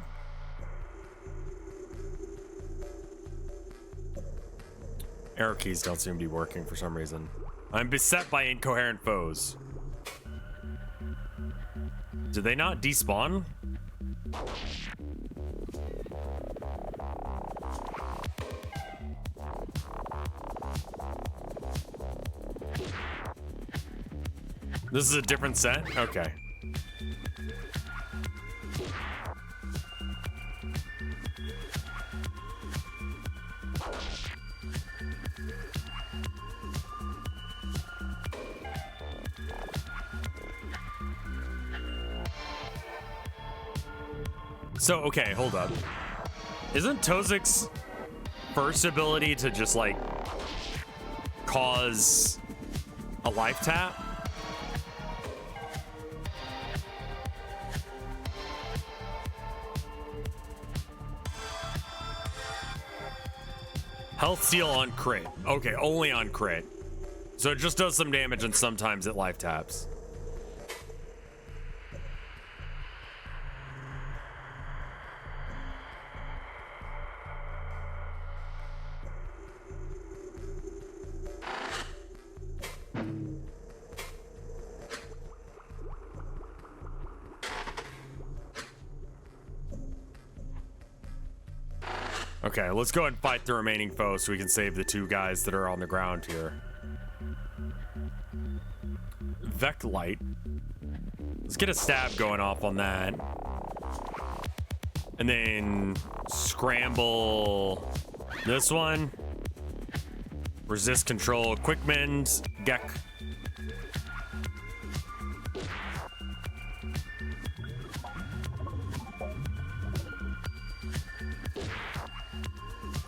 Arrow keys don't seem to be working for some reason. I'm beset by incoherent foes. Did they not despawn? This is a different set? Okay. So, okay, hold up. Isn't Tozik's first ability to just, like, cause a life tap? Health steal on crit. Okay, only on crit. So it just does some damage and sometimes it life taps. Okay, let's go ahead and fight the remaining foes so we can save the 2 guys that are on the ground here. Vect light. Let's get a stab going off on that. And then scramble this one. Resist control, quick mend, Gek.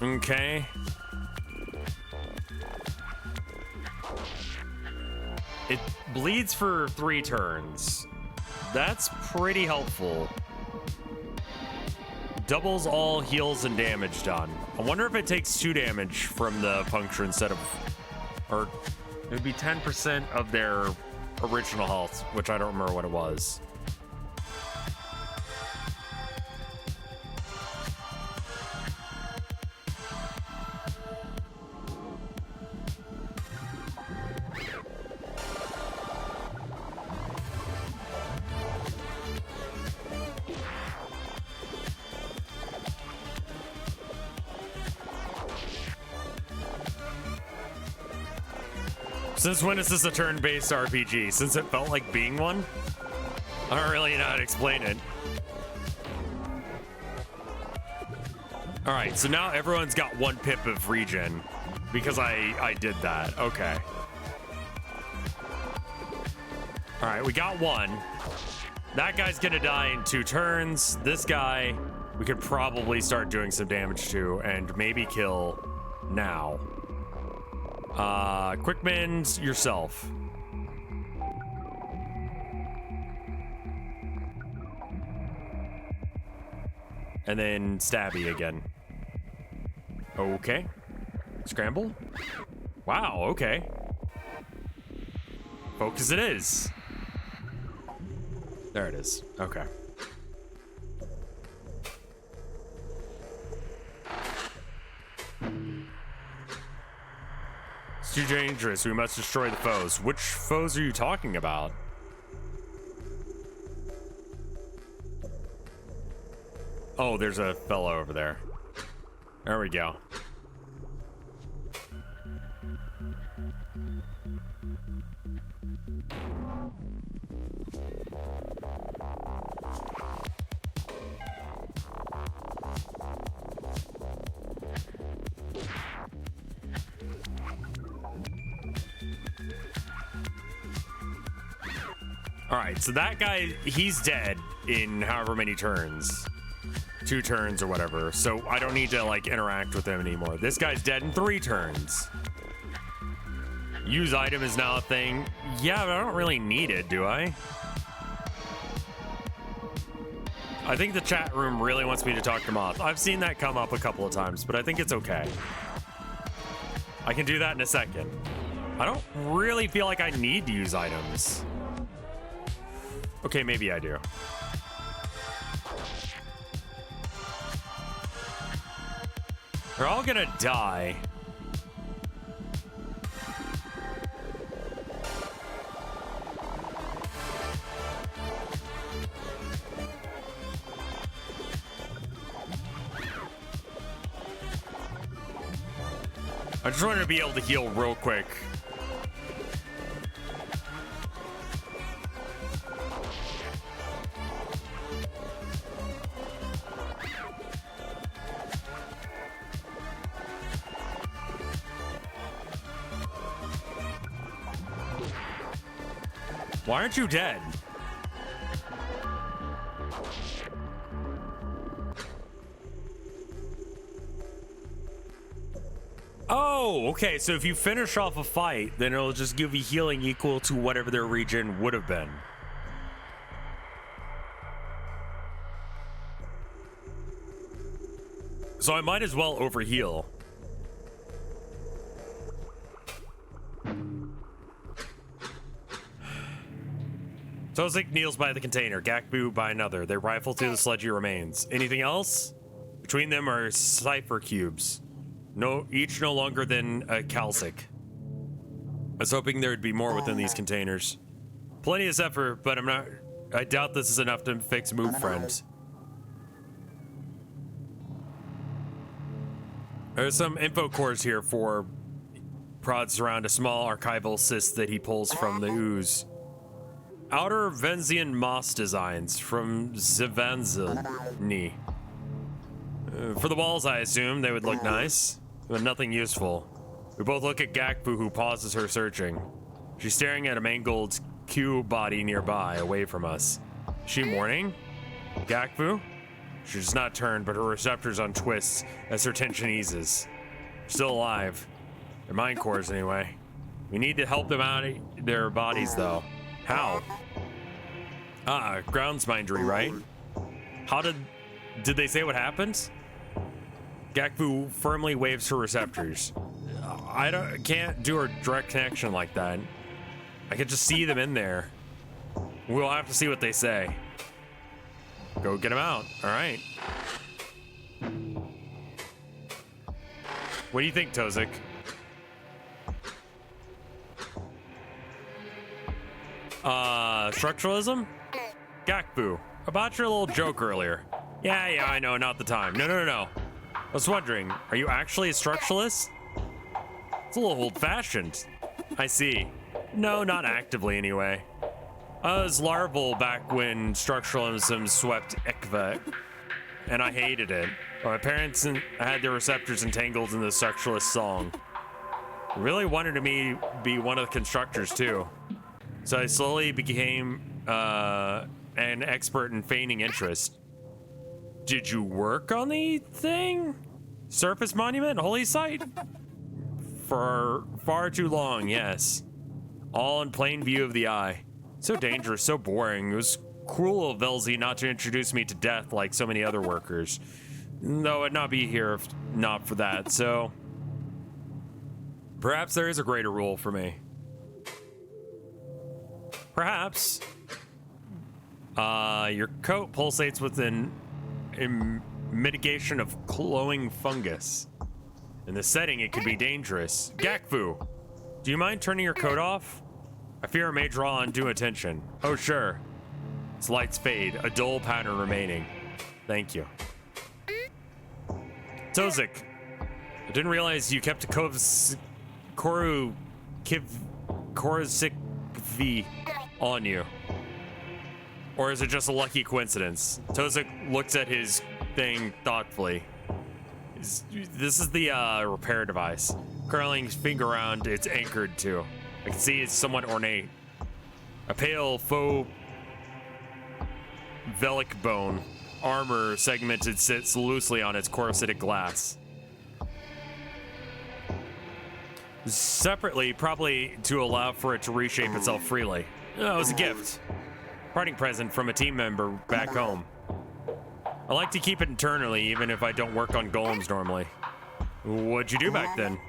Okay. It bleeds for 3 turns. That's pretty helpful. Doubles all heals and damage done. I wonder if it takes 2 damage from the puncture instead of... Or it would be 10% of their original health, which I don't remember what it was. Since when is this a turn-based RPG? Since it felt like being one? I don't really know how to explain it. All right, so now everyone's got 1 pip of regen because I did that. Okay. All right, we got 1. That guy's gonna die in 2 turns. This guy, we could probably start doing some damage to and maybe kill now. Quick mend yourself. And then stabby again. Okay. Scramble. Wow, okay. Focus it is. There it is. Okay. It's too dangerous. We must destroy the foes. Which foes are you talking about? Oh, there's a fellow over there. There we go. All right, so that guy, he's dead in however many turns. 2 turns or whatever. So I don't need to like interact with him anymore. This guy's dead in 3 turns. Use item is now a thing. Yeah, but I don't really need it, do I? I think the chat room really wants me to talk to Moth. I've seen that come up a couple of times, but I think it's okay. I can do that in a second. I don't really feel like I need to use items. Okay, maybe I do. They're all gonna die. I just wanted to be able to heal real quick. Why aren't you dead? Oh, okay. So if you finish off a fight, then it'll just give you healing equal to whatever their regen would have been. So I might as well overheal. Tozik kneels by the container, Gakbu by another. They rifle through the sludgy remains. Anything else? Between them are cipher cubes. Each no longer than a calcic. I was hoping there would be more within these containers. Plenty of effort, but I doubt this is enough to fix Move Friends. There's some info cores here for prods around a small archival cyst that he pulls from the ooze. Outer Venzian moss designs from Zivanzani. For the walls, I assume they would look nice, but nothing useful. We both look at Gakbu, who pauses her searching. She's staring at a mangled Q body nearby, away from us. Is she mourning? Gakbu? She does not turn, but her receptors on twists as her tension eases. Still alive. Their mind cores, anyway. We need to help them out of their bodies, though. How? Grounds mindery, right? How did they say what happened? Gakbu firmly waves her receptors. I can't do a direct connection like that. I can just see them in there. We'll have to see what they say. Go get them out. All right. What do you think, Tozik? Structuralism? Gakbu, about your little joke earlier. Yeah, I know, not the time. No. I was wondering, are you actually a structuralist? It's a little old-fashioned. I see. No, not actively, anyway. I was larval back when structuralism swept Ekva, and I hated it. My parents had their receptors entangled in the structuralist song. They really wanted me to be one of the constructors, too. So I slowly became an expert in feigning interest. Did you work on the thing? Surface monument? Holy site? For far too long, yes. All in plain view of the eye. So dangerous, so boring. It was cruel of Velzy not to introduce me to death like so many other workers. Though I'd not be here if not for that, so... Perhaps there is a greater rule for me. Perhaps. Your coat pulsates with a mitigation of glowing fungus. In the setting, it could be dangerous. Gakbu, do you mind turning your coat off? I fear it may draw undue attention. Oh, sure. Its lights fade, a dull pattern remaining. Thank you. Tozik, I didn't realize you kept a Koru Koruzikvi on you. Or is it just a lucky coincidence? Tozik looks at his thing thoughtfully. This is the repair device. Curling his finger around, it's anchored to. I can see it's somewhat ornate. A pale faux velic bone armor segmented sits loosely on its corseted glass. Separately, probably to allow for it to reshape itself freely. It was a gift. Parting present from a team member back home. I like to keep it internally, even if I don't work on golems normally. What'd you do back then?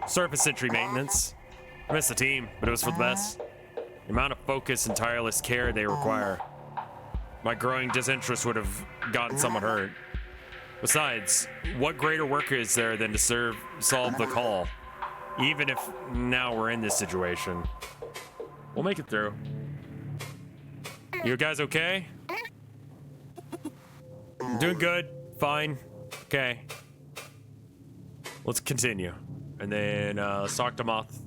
Surface entry maintenance. I miss the team, but it was for the best. The amount of focus and tireless care they require. My growing disinterest would have gotten someone hurt. Besides, what greater work is there than to solve the call? Even if now we're in this situation. We'll make it through. You guys okay? I'm doing good. Fine. Okay. Let's continue. And then Soctomoth.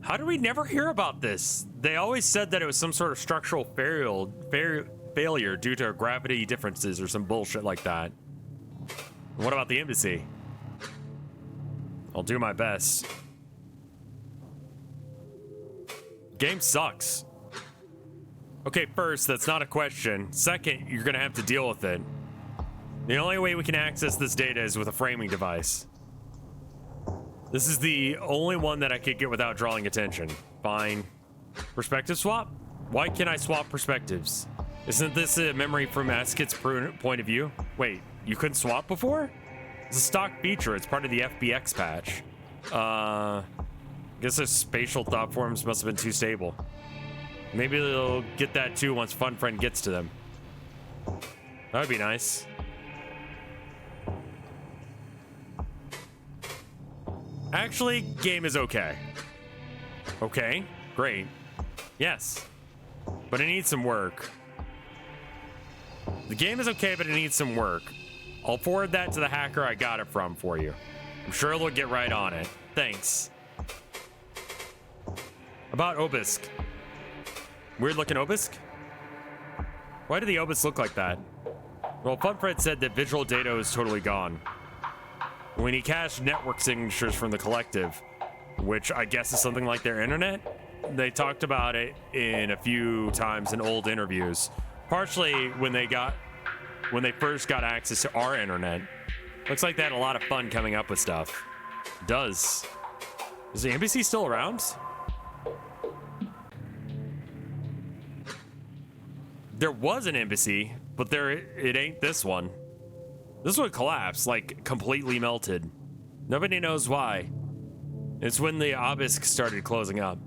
How did we never hear about this? They always said that it was some sort of structural failure due to gravity differences or some bullshit like that. What about the embassy? I'll do my best. Game sucks. Okay, first, that's not a question. Second, you're gonna have to deal with it. The only way we can access this data is with a framing device. This is the only one that I could get without drawing attention. Fine. Perspective swap? Why can't I swap perspectives? Isn't this a memory from Askit's point of view? Wait, you couldn't swap before? It's a stock feature. It's part of the FBX patch. I guess those spatial thought forms must have been too stable. Maybe they'll get that too once Fun Friend gets to them. That would be nice. Actually, game is okay. Okay, great. Yes, but it needs some work. The game is okay, but it needs some work. I'll forward that to the hacker I got it from for you. I'm sure they'll get right on it. Thanks. About Obelisk. Weird looking Obelisk? Why did the Obelisk look like that? Well, Funfred said that visual data was totally gone. When he cached network signatures from the collective, which I guess is something like their internet, they talked about it in a few times in old interviews. Partially when they first got access to our internet. Looks like they had a lot of fun coming up with stuff. It does. Is the embassy still around? There was an embassy, but it ain't this one. This one collapsed, like completely melted. Nobody knows why. It's when the obelisk started closing up.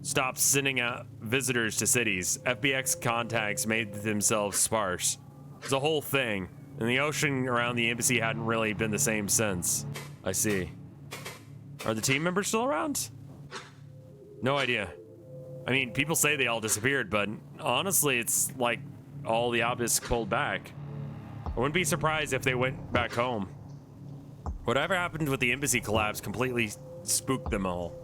Stopped sending out visitors to cities. FBX contacts made themselves sparse. It's a whole thing, and the ocean around the embassy hadn't really been the same since. I see. Are the team members still around? No idea. I mean, people say they all disappeared, but honestly, it's like all the obelisk pulled back. I wouldn't be surprised if they went back home. Whatever happened with the embassy collapse completely spooked them all.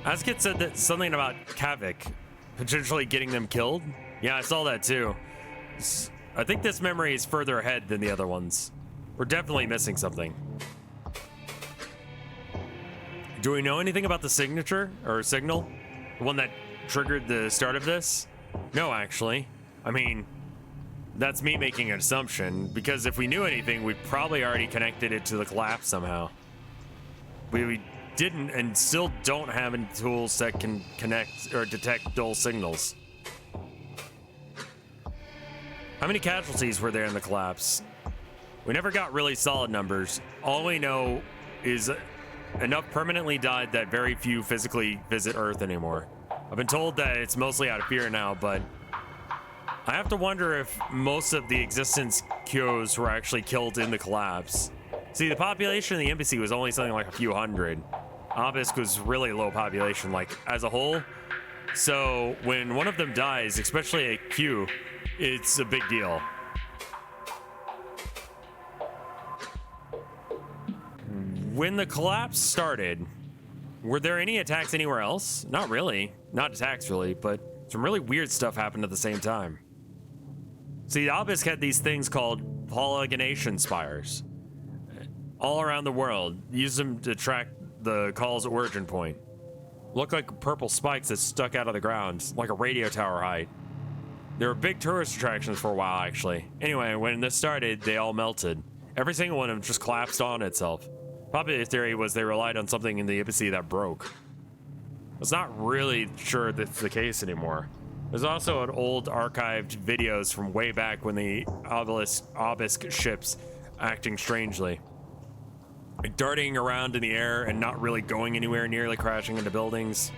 Askit said that something about Kavik potentially getting them killed. Yeah, I saw that too. I think this memory is further ahead than the other ones. We're definitely missing something. Do we know anything about the signature or signal? The one that triggered the start of this? No, actually. I mean, that's me making an assumption, because if we knew anything, we probably already connected it to the collapse somehow. We didn't and still don't have any tools that can connect or detect dull signals. How many casualties were there in the collapse? We never got really solid numbers. All we know is enough permanently died that very few physically visit Earth anymore. I've been told that it's mostly out of fear now, but I have to wonder if most of the existence Kyos were actually killed in the collapse. See, the population of the embassy was only something like a few hundred. Obelisk was really low population, like as a whole. So when one of them dies, especially a Q, it's a big deal. When the collapse started, were there any attacks anywhere else? Not really. Not attacks, really, but some really weird stuff happened at the same time. See, Obelisk had these things called polygonation spires all around the world. Use them to track the call's origin point. Look like purple spikes that stuck out of the ground, like a radio tower height. They were big tourist attractions for a while, actually. Anyway, when this started, they all melted. Every single one of them just collapsed on itself. Popular theory was they relied on something in the embassy that broke. I was not really sure that's the case anymore. There's also an old archived videos from way back when the obelisk ships acting strangely. Like darting around in the air and not really going anywhere, nearly crashing into buildings.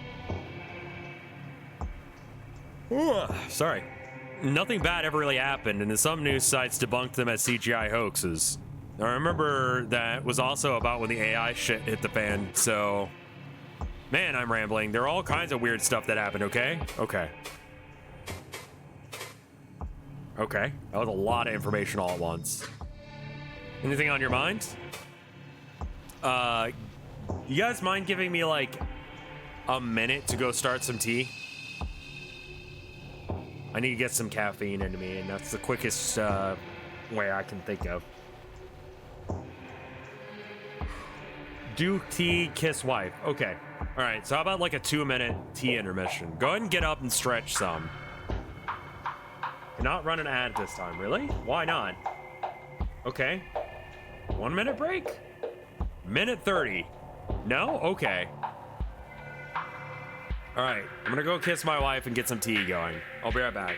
Ooh, sorry. Nothing bad ever really happened, and some news sites debunked them as CGI hoaxes. I remember that was also about when the AI shit hit the fan, so... Man, I'm rambling. There are all kinds of weird stuff that happened, okay? Okay. Okay. That was a lot of information all at once. Anything on your mind? You guys mind giving me, like, a minute to go start some tea? I need to get some caffeine into me, and that's the quickest, way I can think of. Do tea, kiss wife. Okay. All right. So how about like a 2-minute tea intermission? Go ahead and get up and stretch some. Cannot run an ad this time. Really? Why not? Okay. 1 minute break? Minute 30. No? Okay. All right. I'm going to go kiss my wife and get some tea going. I'll be right back.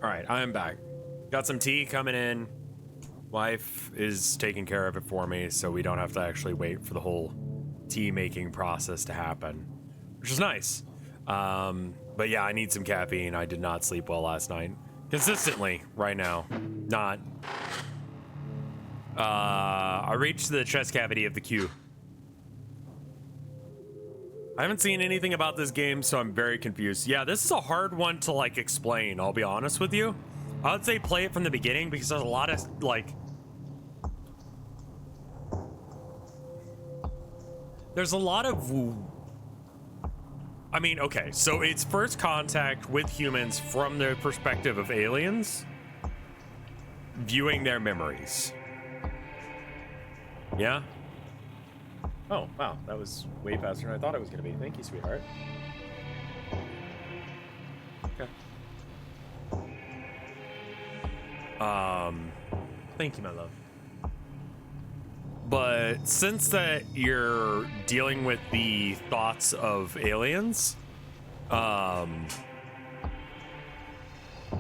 All right, I'm back. Got some tea coming in. Wife is taking care of it for me, so we don't have to actually wait for the whole tea making process to happen, which is nice. But yeah, I need some caffeine. I did not sleep well last night. Consistently, right now. Not. I reached the chest cavity of the queue. I haven't seen anything about this game, so I'm very confused. Yeah, this is a hard one to, like, explain, I'll be honest with you. I would say play it from the beginning because there's a lot of, like... There's a lot of... I mean, okay, so it's first contact with humans from the perspective of aliens, viewing their memories. Yeah? Oh, wow, that was way faster than I thought it was going to be. Thank you, sweetheart. Okay. Thank you, my love. But since that you're dealing with the thoughts of aliens,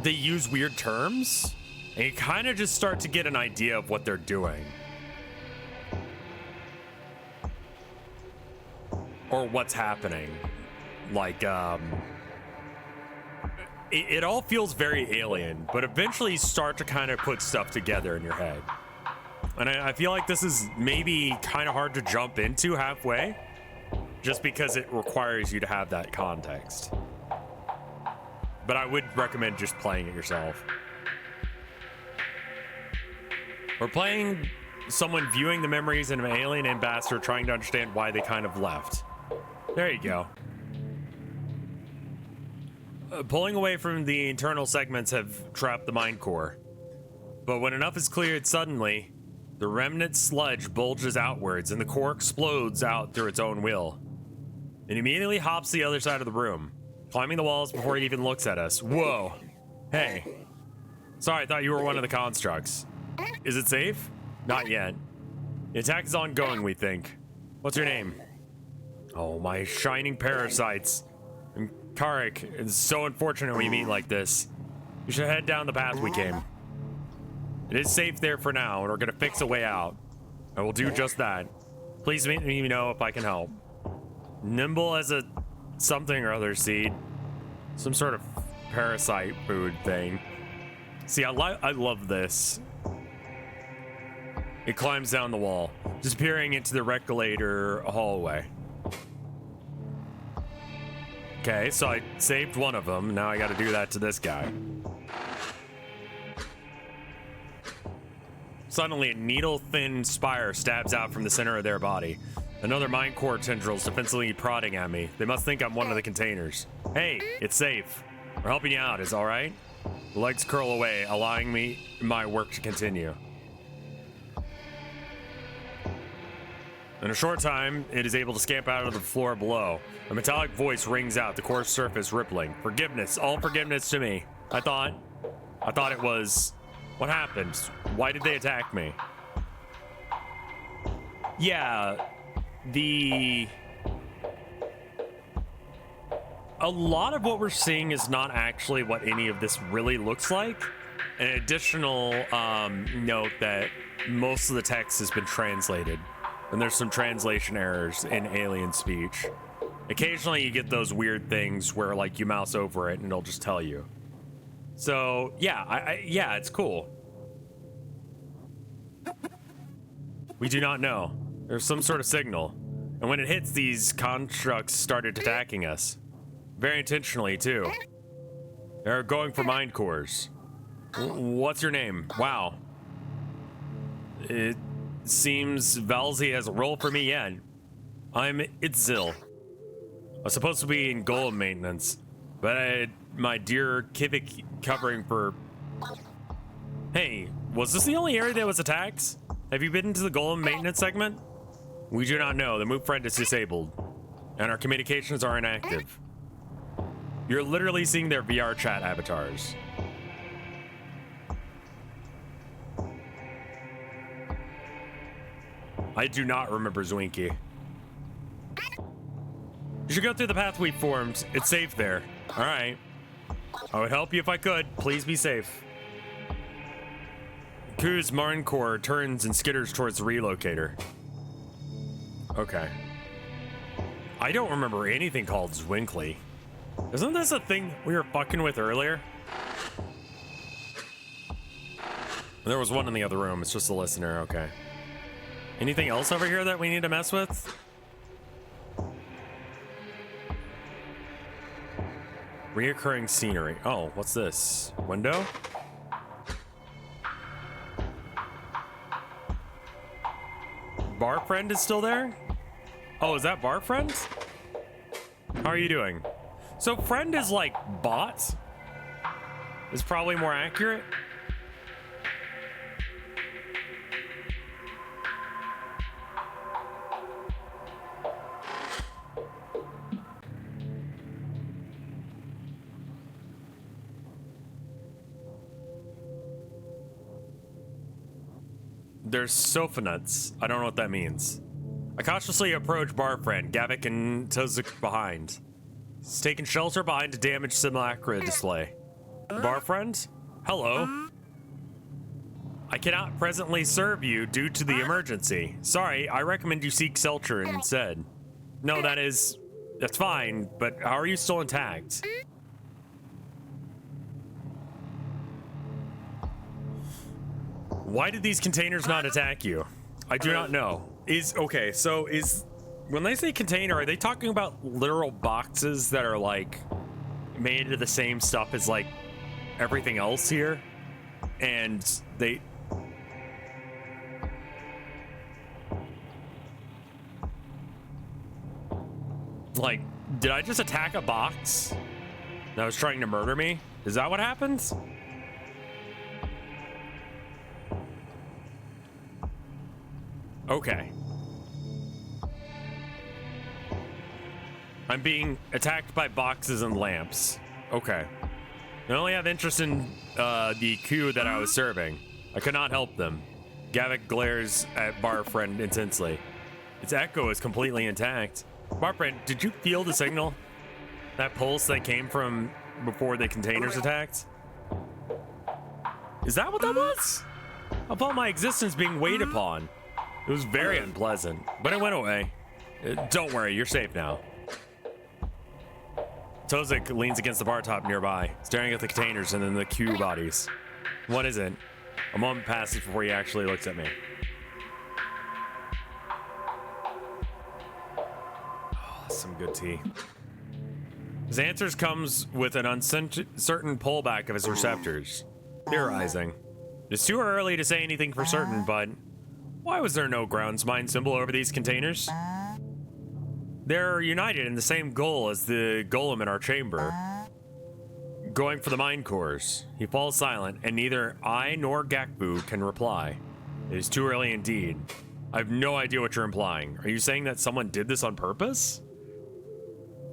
they use weird terms, and you kind of just start to get an idea of what they're doing. Or what's happening. Like, it all feels very alien, but eventually you start to kind of put stuff together in your head. And I feel like this is maybe kind of hard to jump into halfway, just because it requires you to have that context. But I would recommend just playing it yourself. We're playing someone viewing the memories of an alien ambassador trying to understand why they kind of left. There you go. Pulling away from the internal segments have trapped the mind core. But when enough is cleared suddenly, the remnant sludge bulges outwards and the core explodes out through its own will. It immediately hops to the other side of the room, climbing the walls before it even looks at us. Whoa. Hey. Sorry, I thought you were one of the constructs. Is it safe? Not yet. The attack is ongoing, we think. What's your name? Oh, my shining parasites. I'm Karik. It's so unfortunate we meet like this. You should head down the path we came. It is safe there for now, and we're gonna fix a way out. I will do just that. Please let me know if I can help. Nimble as a something or other seed. Some sort of parasite food thing. See, I love this. It climbs down the wall, disappearing into the regulator hallway. Okay, so I saved one of them. Now I gotta do that to this guy. Suddenly, a needle-thin spire stabs out from the center of their body. Another mind core tendrils defensively prodding at me. They must think I'm one of the containers. Hey, it's safe. We're helping you out, is all right? The legs curl away, allowing me my work to continue. In a short time, it is able to scamper out of the floor below. A metallic voice rings out, the core's surface rippling. Forgiveness, all forgiveness to me. I thought it was... What happened? Why did they attack me? Yeah, a lot of what we're seeing is not actually what any of this really looks like. An additional note that most of the text has been translated, and there's some translation errors in alien speech. Occasionally you get those weird things where like you mouse over it and it'll just tell you. So yeah, yeah, it's cool. We do not know. There's some sort of signal. And when it hits, these constructs started attacking us. Very intentionally, too. They're going for mind cores. What's your name? Wow. It seems Valzy has a role for me yet. I'm Itzil. I was supposed to be in golem maintenance, but I had my dear Kivik covering for... Hey, was this the only area that was attacked? Have you been into the golem maintenance segment? We do not know. The move friend is disabled, and our communications are inactive. You're literally seeing their VR chat avatars. I do not remember Zwinky. You should go through the path we formed. It's safe there. All right. I would help you if I could. Please be safe. Koru's Marine Corps turns and skitters towards the relocator. Okay. I don't remember anything called Zwinkly. Isn't this a thing we were fucking with earlier? There was one in the other room. It's just a listener. Okay. Anything else over here that we need to mess with? Reoccurring scenery. Oh, what's this? Window? Bar friend is still there? Oh, is that bar friend? How are you doing? So friend is like bot? Is probably more accurate. There's sofa nuts. I don't know what that means. I cautiously approach bar friend, Gavik and Tozik behind. He's taking shelter behind a damaged simulacra display. Bar friend? Hello. I cannot presently serve you due to the emergency. Sorry, I recommend you seek shelter instead. No, that's fine, but how are you still intact? Why did these containers not attack you? I do not know. When they say container, are they talking about literal boxes that are like made of the same stuff as like everything else here? And they... Like, did I just attack a box that was trying to murder me? Is that what happens? Okay. I'm being attacked by boxes and lamps. Okay. I only have interest in the queue that I was serving. I could not help them. Gavik glares at bar friend intensely. Its echo is completely intact. Bar friend, did you feel the signal? That pulse that came from before the containers attacked? Is that what that was? I felt my existence being weighed upon. It was very unpleasant, but it went away. Don't worry, you're safe now. Tozik leans against the bar top nearby, staring at the containers and then the queue bodies. What is it? A moment passes before he actually looks at me. Oh, that's some good tea. His answers comes with an uncertain pullback of his receptors. Theorizing. It's too early to say anything for certain, but why was there no grounds mind symbol over these containers? They're united in the same goal as the golem in our chamber. Going for the mind cores. He falls silent, and neither I nor Gakbu can reply. It is too early indeed. I have no idea what you're implying. Are you saying that someone did this on purpose?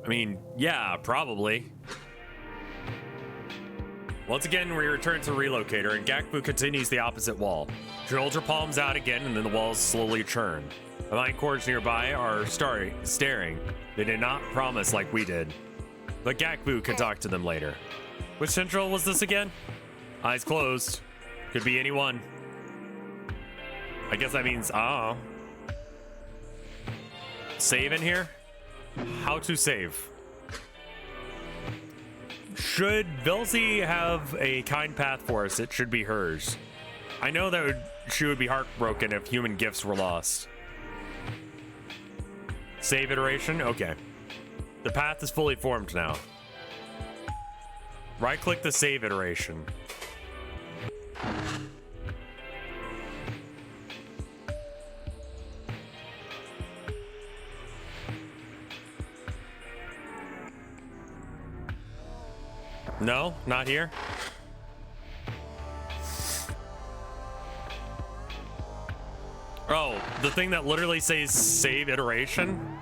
I mean, yeah, probably. Once again, we return to the relocator, and Gakbu continues the opposite wall. She holds her palms out again, and then the walls slowly churn. The mind cores nearby are staring. They did not promise like we did. But Gakbu can talk to them later. Which central was this again? Eyes closed. Could be anyone. I guess that means, Save in here? How to save? Should Vilsey have a kind path for us, it should be hers. I know that she would be heartbroken if human gifts were lost. Save iteration? Okay. The path is fully formed now. Right-click the save iteration. No, not here. Oh, the thing that literally says save iteration?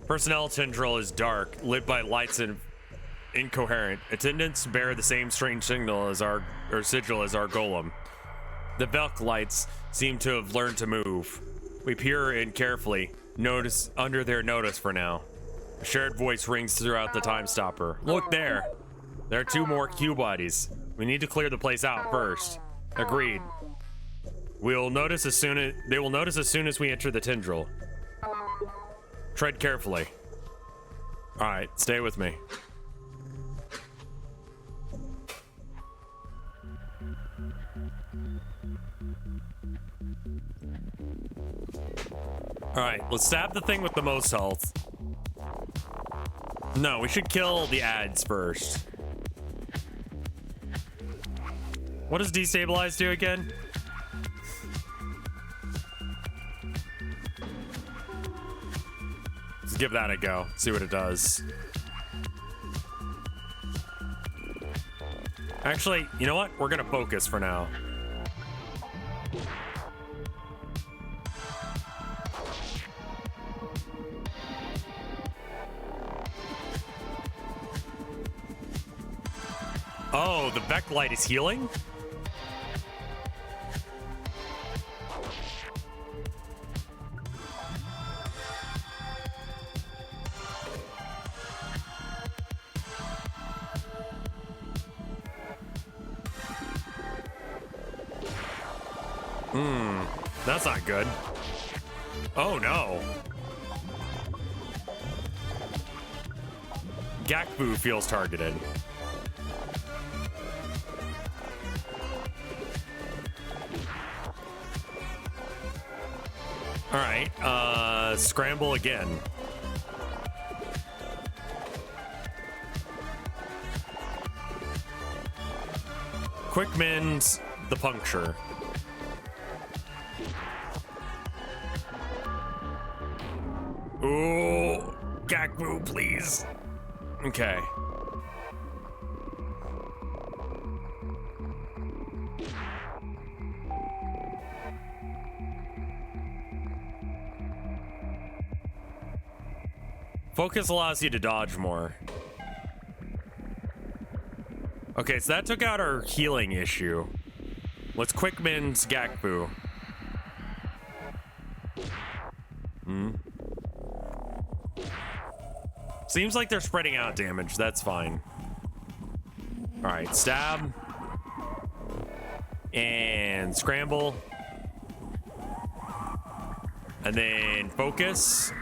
Personnel tendril is dark, lit by lights and incoherent. Attendants bear the same strange signal as sigil as our golem. The Velk lights seem to have learned to move. We peer in carefully, notice under their notice for now. A shared voice rings throughout the time stopper. Look there. There are 2 more Q bodies. We need to clear the place out first. Agreed. They will notice as soon as we enter the tendril. Tread carefully. All right, stay with me. All right, let's stab the thing with the most health. No, we should kill the ads first. What does destabilize do again? Let's give that a go. See what it does. Actually, you know what? We're gonna focus for now. Oh, the Vec light is healing? That's not good. Oh no. Gakbu feels targeted. All right, scramble again. Quick mend the puncture. Ooh, Gakbu, please. Okay. Focus allows you to dodge more. Okay, so that took out our healing issue. Let's quick mend Gakbu. Seems like they're spreading out damage. That's fine. All right, stab. And scramble. And then focus.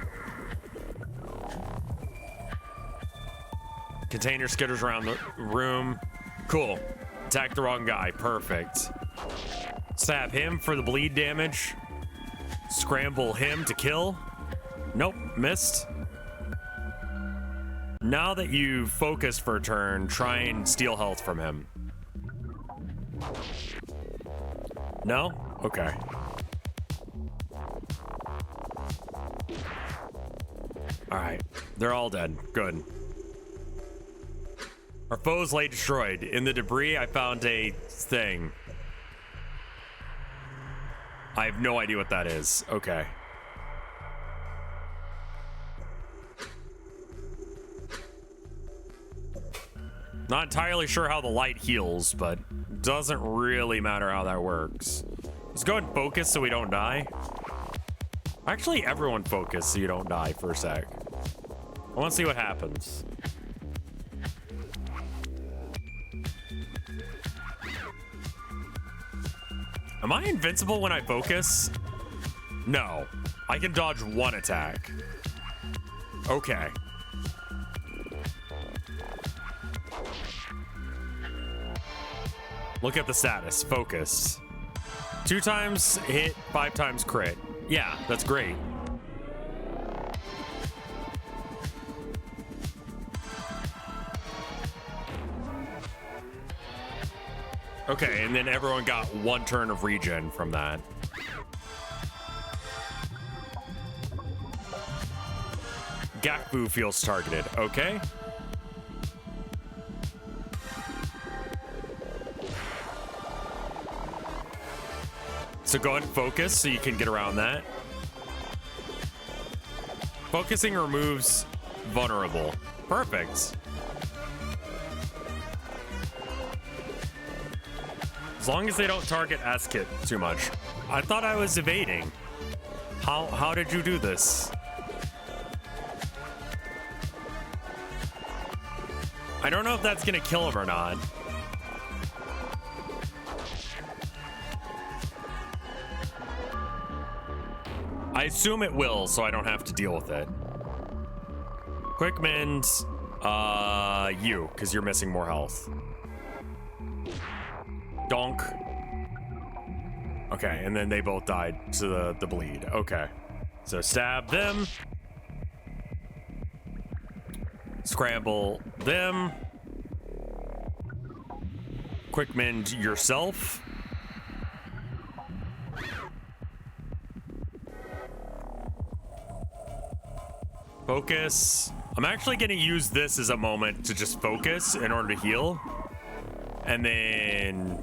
Container skitters around the room. Cool. Attack the wrong guy. Perfect. Stab him for the bleed damage. Scramble him to kill. Nope, missed. Now that you've focused for a turn, try and steal health from him. No? Okay. Alright. They're all dead. Good. Our foes lay destroyed. In the debris, I found a thing. I have no idea what that is. Okay. Not entirely sure how the light heals, but doesn't really matter how that works. Let's go ahead and focus so we don't die. Actually, everyone focus so you don't die for a sec. I want to see what happens. Am I invincible when I focus? No. I can dodge one attack. Okay. Look at the status. Focus. 2 times hit, 5 times crit. Yeah, that's great. Okay, and then everyone got 1 turn of regen from that. Gakbu feels targeted. Okay. So go ahead and focus so you can get around that. Focusing removes vulnerable. Perfect. As long as they don't target S-Kit too much. I thought I was evading. How did you do this? I don't know if that's gonna kill him or not. I assume it will, so I don't have to deal with it. Quick mend, you, because you're missing more health. Donk. Okay, and then they both died to the bleed. Okay. So stab them. Scramble them. Quick mend yourself. Focus. I'm actually going to use this as a moment to just focus in order to heal. And then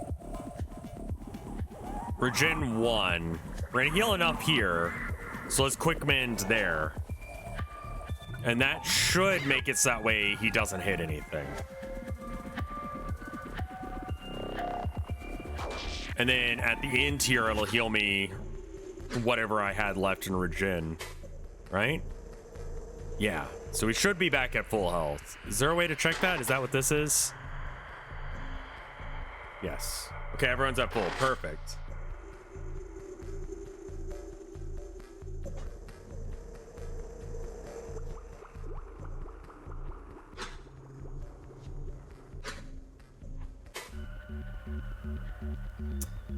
regen 1. We're going to heal enough here. So let's quick mend there. And that should make it so that way he doesn't hit anything. And then at the end here, it'll heal me whatever I had left in regen. Right? Yeah. So we should be back at full health. Is there a way to check that? Is that what this is? Yes. Okay, everyone's at full. Perfect.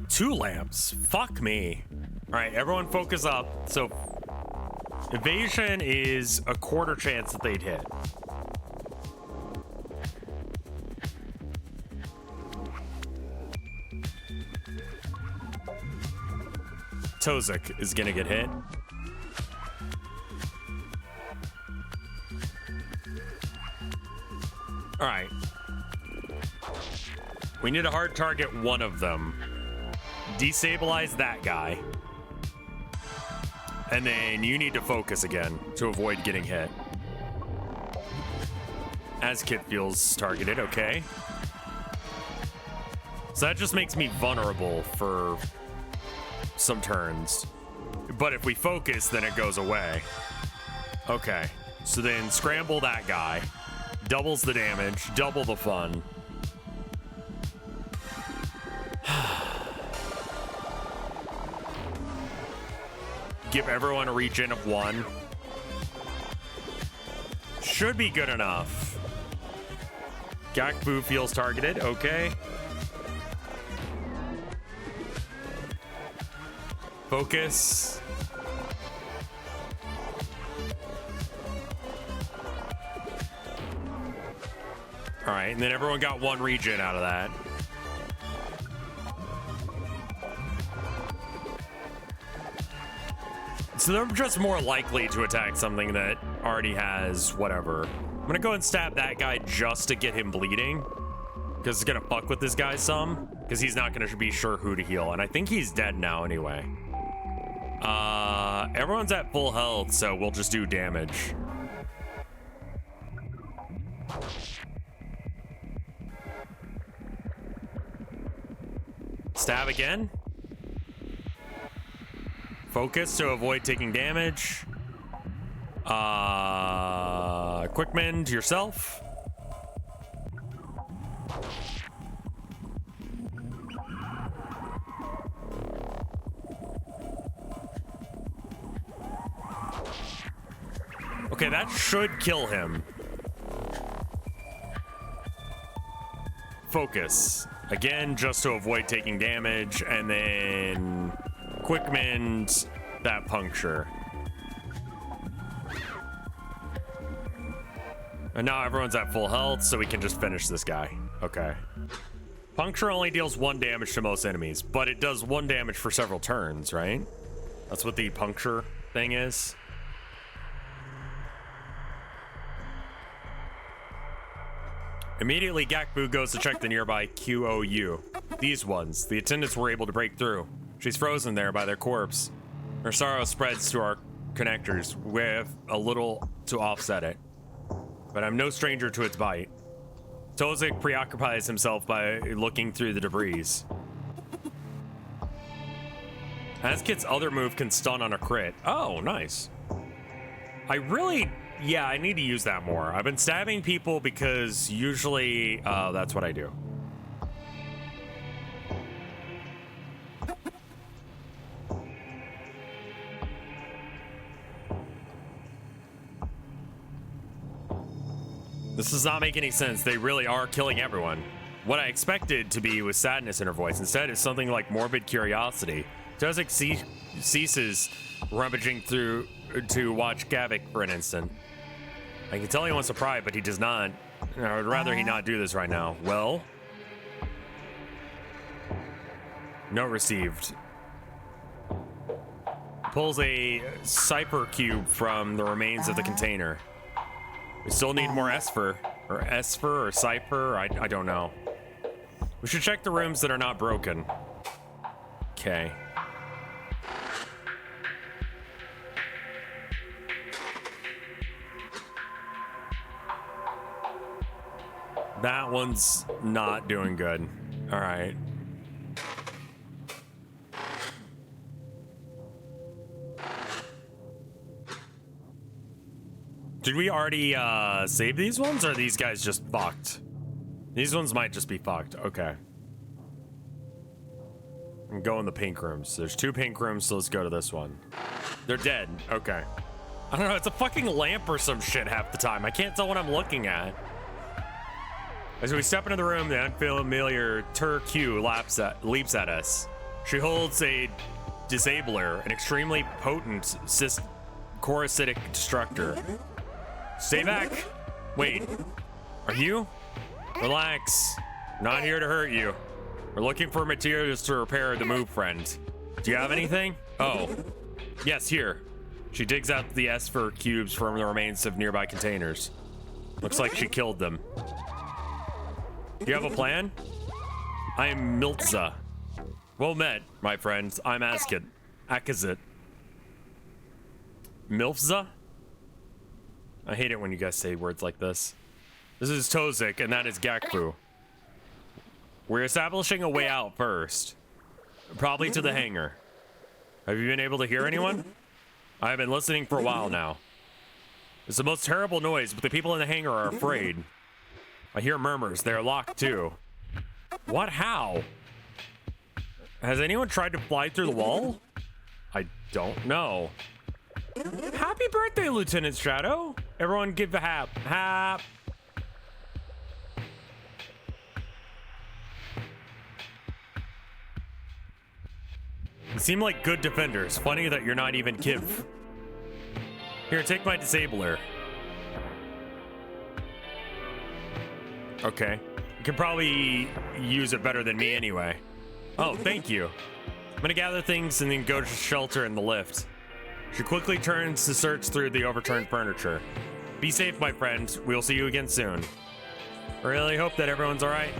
Two lamps. Fuck me. All right, everyone focus up. So evasion is a quarter chance that they'd hit. Tozik is gonna get hit. All right. We need to hard target one of them. Destabilize that guy. And then you need to focus again to avoid getting hit. As Kit feels targeted, okay. So that just makes me vulnerable for some turns. But if we focus, then it goes away. Okay. So then scramble that guy. Doubles the damage, double the fun. Give everyone a regen of 1. Should be good enough. Gakbu feels targeted. Okay. Focus. All right, and then everyone got 1 regen out of that. So they're just more likely to attack something that already has whatever. I'm gonna go and stab that guy just to get him bleeding, because it's gonna fuck with this guy some, because he's not gonna be sure who to heal, and I think he's dead now anyway. Everyone's at full health, so we'll just do damage. Stab again. Focus to avoid taking damage. Quick mend yourself. Okay, that should kill him. Focus. Again, just to avoid taking damage, and then quick mend that puncture. And now everyone's at full health, so we can just finish this guy. Okay. Puncture only deals 1 damage to most enemies, but it does 1 damage for several turns, right? That's what the puncture thing is. Immediately, Gakbu goes to check the nearby QOU. These ones. The attendants were able to break through. She's frozen there by their corpse. Her sorrow spreads to our connectors with a little to offset it. But I'm no stranger to its bite. Tozik preoccupies himself by looking through the debris. Askit's other move can stun on a crit. Oh, nice. Yeah, I need to use that more. I've been stabbing people because usually that's what I do. This does not make any sense. They really are killing everyone. What I expected to be was sadness in her voice. Instead, it's something like morbid curiosity. Tozek ceases rummaging through to watch Gavik for an instant. I can tell he wants to pry, but he does not. I would rather he not do this right now. Well? Note received. Pulls a cipher cube from the remains of the container. We still need more Esper, or Cipher, I don't know. We should check the rooms that are not broken. Okay. That one's not doing good. All right. Did we already save these ones, or are these guys just fucked? These ones might just be fucked. Okay. And go in the pink rooms. There's 2 pink rooms, so let's go to this one. They're dead. Okay. I don't know. It's a fucking lamp or some shit half the time. I can't tell what I'm looking at. As we step into the room, the unfamiliar Q leaps at us. She holds a disabler, an extremely potent coricitic destructor. Stay back. Wait. Are you? Relax. We're not here to hurt you. We're looking for materials to repair the move, friend. Do you have anything? Oh. Yes, here. She digs out the Esper cubes from the remains of nearby containers. Looks like she killed them. Do you have a plan? I am Miltza. Well met, my friends. I'm Askit. Akazit. Milfza? I hate it when you guys say words like this. This is Tozek, and that is Gakfu. We're establishing a way out first. Probably to the hangar. Have you been able to hear anyone? I've been listening for a while now. It's the most terrible noise, but the people in the hangar are afraid. I hear murmurs. They're locked, too. What? How? Has anyone tried to fly through the wall? I don't know. Happy birthday, Lieutenant Shadow. Everyone give a hap. Hap. You seem like good defenders. Funny that you're not even Kiv. Here, take my disabler. Okay. You can probably use it better than me anyway. Oh, thank you. I'm gonna gather things and then go to shelter in the lift. She quickly turns to search through the overturned furniture. Be safe, my friend. We'll see you again soon. I really hope that everyone's alright.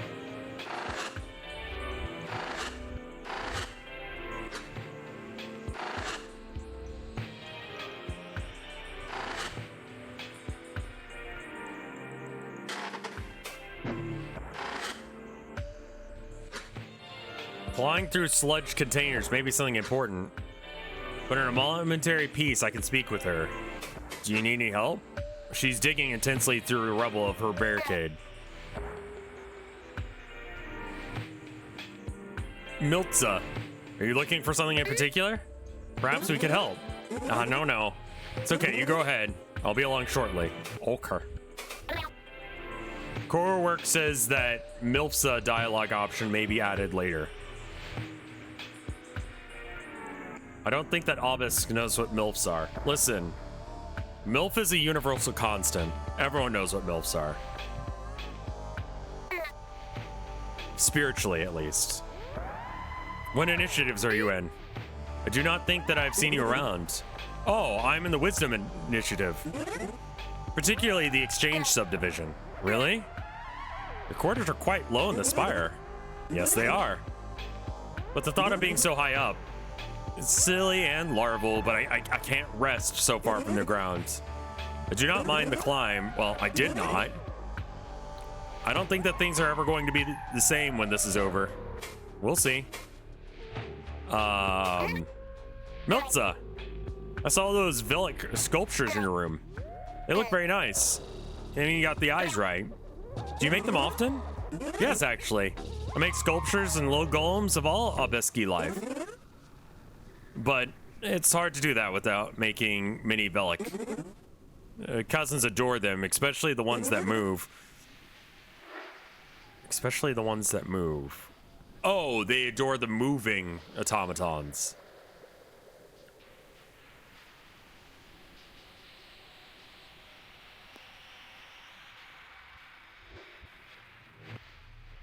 Flying through sludge containers may be something important, but in a momentary peace, I can speak with her. Do you need any help? She's digging intensely through the rubble of her barricade. Miltza, are you looking for something in particular? Perhaps we could help. No. It's okay, you go ahead. I'll be along shortly. Okay. Koru work says that Milfsa dialogue option may be added later. I don't think that Obelisk knows what MILFs are. Listen, MILF is a universal constant. Everyone knows what MILFs are. Spiritually, at least. What initiatives are you in? I do not think that I've seen you around. Oh, I'm in the Wisdom Initiative. Particularly the Exchange subdivision. Really? The quarters are quite low in the spire. Yes, they are. But the thought of being so high up, it's silly and larval, but I can't rest so far from the ground. I do not mind the climb. Well, I did not. I don't think that things are ever going to be the same when this is over. We'll see. Milza, I saw those Villic sculptures in your room. They look very nice. And you got the eyes right. Do you make them often? Yes, actually. I make sculptures and low golems of all Obeski life. But it's hard to do that without making mini Villic. Cousins adore them, especially the ones that move. Especially the ones that move. Oh, they adore the moving automatons.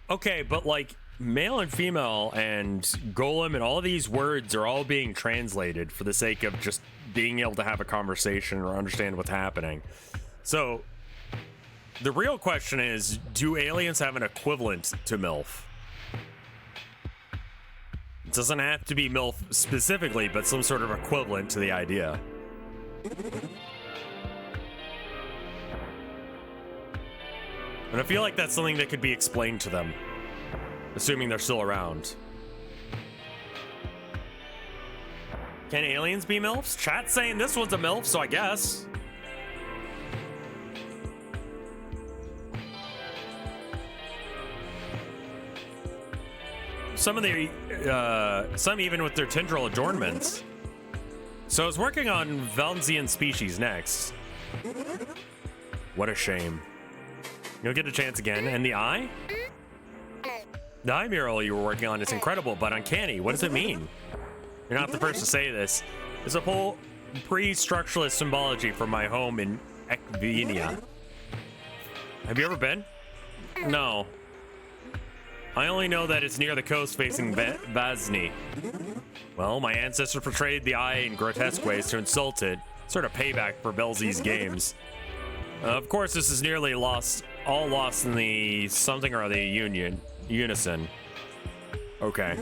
Okay, but like male and female and golem and all these words are all being translated for the sake of just being able to have a conversation or understand what's happening. So the real question is, do aliens have an equivalent to MILF? It doesn't have to be MILF specifically, but some sort of equivalent to the idea. And I feel like that's something that could be explained to them, assuming they're still around. Can aliens be MILFs? Chat's saying this one's a MILF, so I guess. Some of the, some even with their tendril adornments. So I was working on Valnzian species next. What a shame. You'll get a chance again. And the eye? The eye mural you were working on is incredible, but uncanny. What does it mean? You're not the first to say this. It's a whole pre-structuralist symbology for my home in Ekvinia. Have you ever been? No. I only know that it's near the coast facing Vazni. Well, my ancestors portrayed the eye in grotesque ways to insult it. Sort of payback for Belzy's games. Of course, this is nearly all lost in the something or other unison. Okay.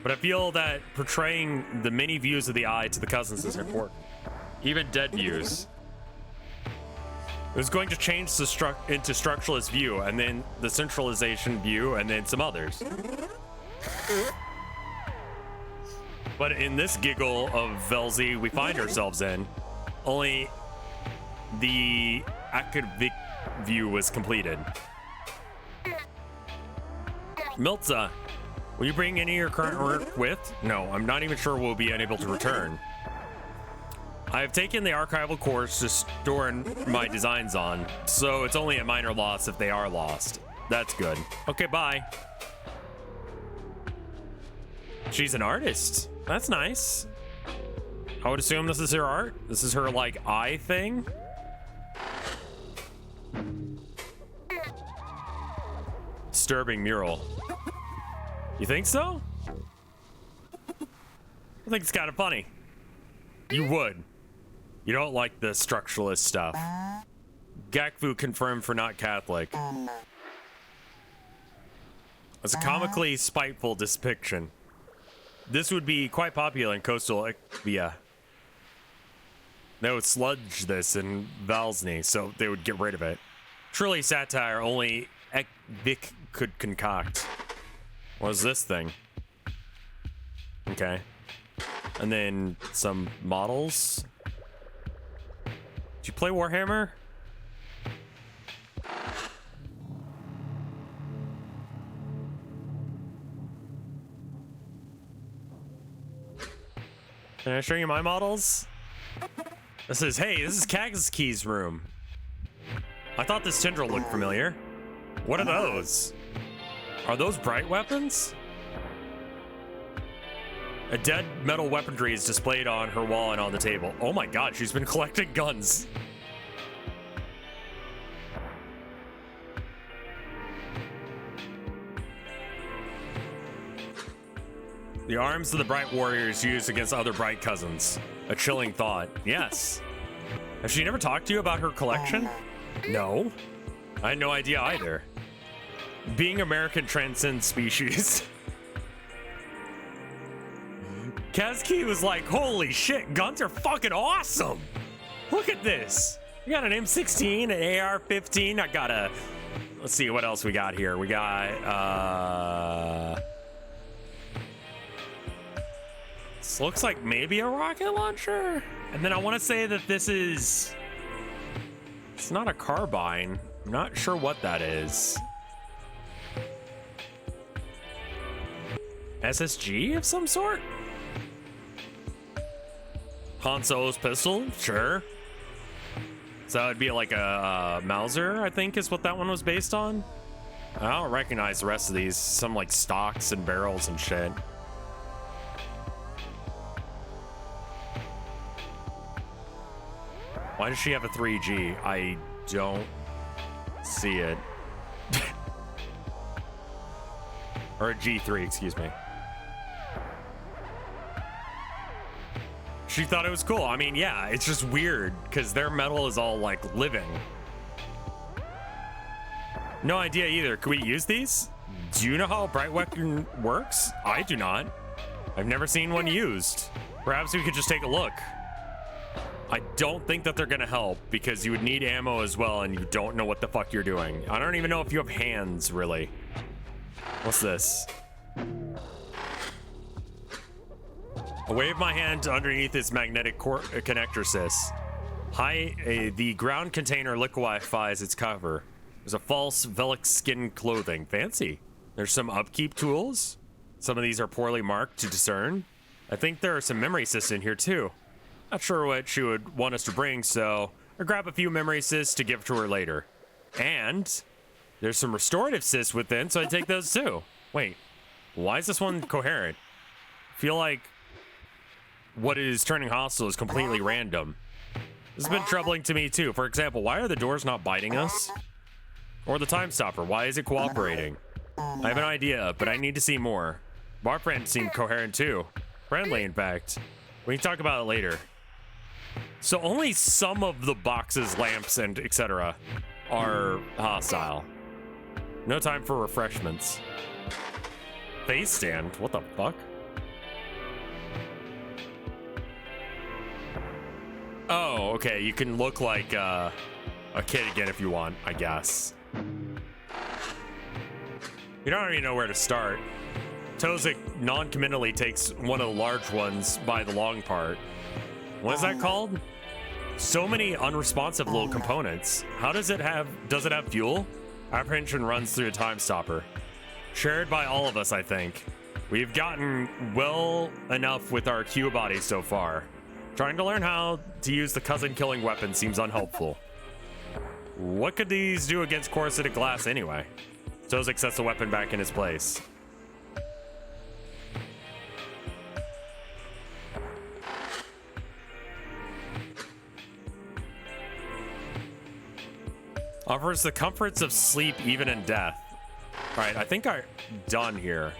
But I feel that portraying the many views of the eye to the cousins is important. Even dead views. It was going to change into structuralist view, and then the centralization view, and then some others. But in this giggle of Velzy we find ourselves in, only the academic view was completed. Milza, will you bring any of your current work with? No, I'm not even sure we'll be unable to return. I have taken the archival course to store my designs on, so it's only a minor loss if they are lost. That's good. Okay, bye. She's an artist. That's nice. I would assume this is her art. This is her, like, eye thing. Disturbing mural. You think so? I think it's kind of funny. You would. You don't like the structuralist stuff. Gakfu confirmed for not Catholic. As a comically spiteful depiction. This would be quite popular in coastal Ekvia. They would sludge this in Valsny, so they would get rid of it. Truly satire only Ekvik could concoct. What is this thing? Okay. And then some models. Did you play Warhammer? Can I show you my models? This is Kazuki's room. I thought this tendril looked familiar. What are those? Are those bright weapons? A dead metal weaponry is displayed on her wall and on the table. Oh my god, she's been collecting guns. The arms of the Bright Warriors used against other Bright cousins. A chilling thought. Yes. Has she never talked to you about her collection? No. I had no idea either. Being American transcends species. Kazuki was like, holy shit, guns are fucking awesome. Look at this. We got an M16, an AR-15. I got a, let's see what else we got here. We got, This looks like maybe a rocket launcher. And then I want to say that this is... It's not a carbine. I'm not sure what that is. SSG of some sort? Han Solo's pistol? Sure. So that would be like a Mauser, I think is what that one was based on. I don't recognize the rest of these. Some like stocks and barrels and shit. Why does she have a 3G? I don't see it. Or a G3, excuse me. She thought it was cool. I mean, yeah, it's just weird because their metal is all like living. No idea either. Can we use these? Do you know how a bright weapon works? I do not. I've never seen one used. Perhaps we could just take a look. I don't think that they're gonna help because you would need ammo as well and you don't know what the fuck you're doing. I don't even know if you have hands, really. What's this? I wave my hand underneath its magnetic connector, sis. The ground container liquefies its cover. There's a false Velix skin clothing. Fancy. There's some upkeep tools. Some of these are poorly marked to discern. I think there are some memory cysts in here too. Not sure what she would want us to bring, so I'll grab a few memory cysts to give to her later. And there's some restorative cysts within, so I take those too. Wait, why is this one coherent? I feel like what is turning hostile is completely random. This has been troubling to me too. For example, why are the doors not biting us? Or the time stopper, why is it cooperating? I have an idea, but I need to see more. Our friend seemed coherent too. Friendly, in fact. We can talk about it later. So only some of the boxes, lamps, and etc. are hostile. No time for refreshments. Face stand? What the fuck? Oh, okay. You can look like a kid again if you want, I guess. You don't even know where to start. Tozik non-committally takes one of the large ones by the long part. What is that called? So many unresponsive little components. How does it have fuel? Apprehension runs through a time stopper. Shared by all of us, I think. We've gotten well enough with our Q bodies so far. Trying to learn how to use the cousin-killing weapon seems unhelpful. What could these do against corrugated glass anyway? Tozik sets the weapon back in its place. Offers the comforts of sleep even in death. All right, I think I'm done here.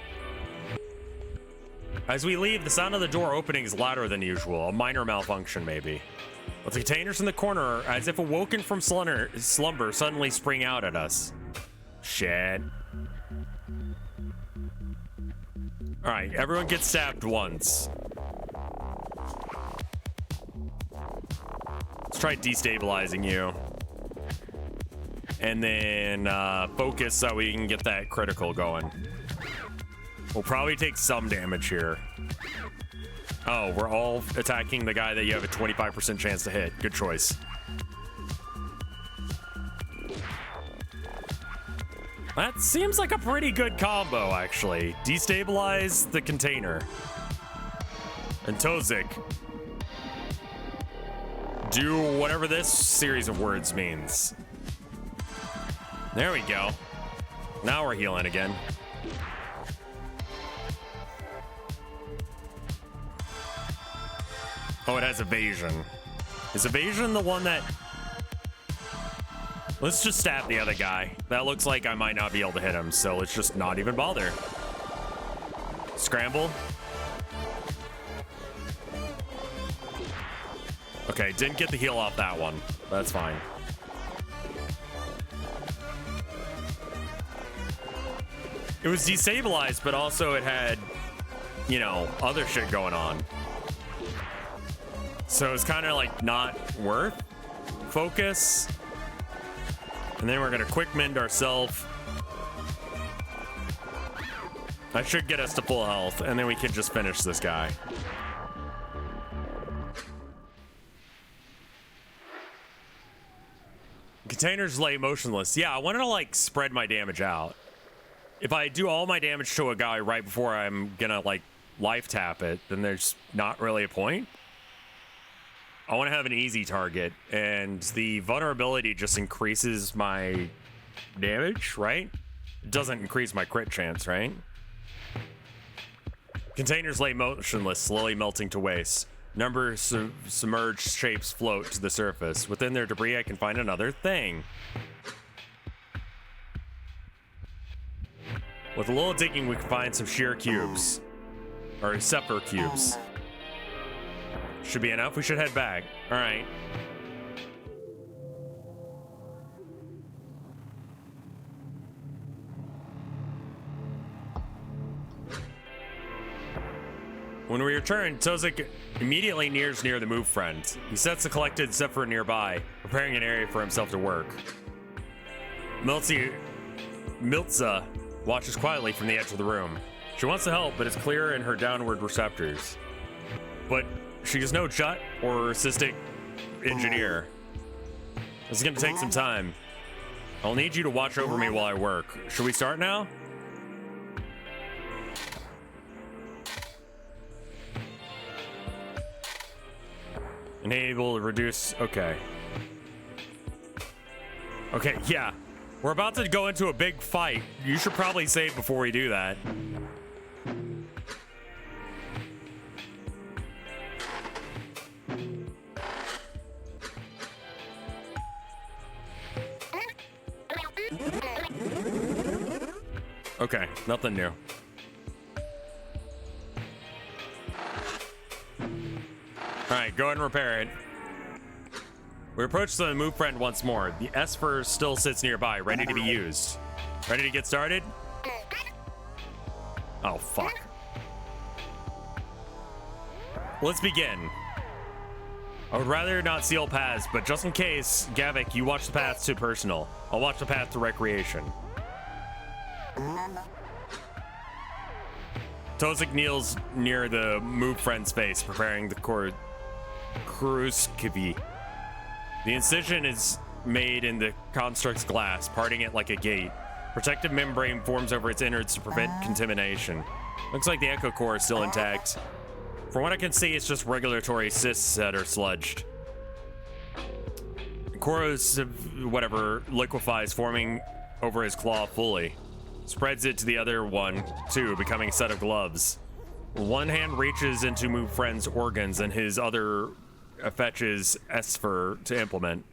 As we leave, the sound of the door opening is louder than usual. A minor malfunction, maybe. But the containers in the corner, as if awoken from slumber, suddenly spring out at us. Shit. All right, everyone gets stabbed once. Let's try destabilizing you. And then focus so we can get that critical going. We'll probably take some damage here. Oh, we're all attacking the guy that you have a 25% chance to hit. Good choice. That seems like a pretty good combo, actually. Destabilize the container. And Tozik, do whatever this series of words means. There we go. Now we're healing again. Oh, it has evasion. Is evasion the one that... Let's just stab the other guy. That looks like I might not be able to hit him, so let's just not even bother. Scramble. Okay, didn't get the heal off that one. That's fine. It was destabilized, but also it had, you know, other shit going on. So it's kind of like not worth focus. And then we're gonna quick mend ourselves. That should get us to full health, and then we can just finish this guy. Containers lay motionless. Yeah, I wanted to like spread my damage out. If I do all my damage to a guy right before I'm gonna like life tap it, then there's not really a point. I want to have an easy target, and the vulnerability just increases my damage, right? It doesn't increase my crit chance, right? Containers lay motionless, slowly melting to waste. Number submerged shapes float to the surface. Within their debris, I can find another thing. With a little digging, we can find some sheer cubes. Or Zephyr cubes. Should be enough. We should head back. All right. When we return, Tozik immediately nears near the move friend. He sets the collected Zephyr nearby, preparing an area for himself to work. Miltza watches quietly from the edge of the room. She wants to help, but it's clear in her downward receptors. But she is no Jut or cystic engineer. This is going to take some time. I'll need you to watch over me while I work. Should we start now? Enable, reduce, okay. Okay, yeah. We're about to go into a big fight. You should probably save before we do that. Okay, nothing new. Alright, go ahead and repair it. We approach the move friend once more. The Esper still sits nearby, ready to be used. Ready to get started? Oh, fuck. Let's begin. I would rather not seal paths, but just in case, Gavik, you watch the path to personal. I'll watch the path to recreation. Tozik kneels near the move friend's face, preparing the Koru.Observer. The incision is made in the construct's glass, parting it like a gate. Protective membrane forms over its innards to prevent contamination. Looks like the echo core is still intact. From what I can see, it's just regulatory cysts that are sludged. Koru's whatever liquefies, forming over his claw fully. Spreads it to the other one, too, becoming a set of gloves. One hand reaches into move friend's organs, and his other fetches Esper to implement.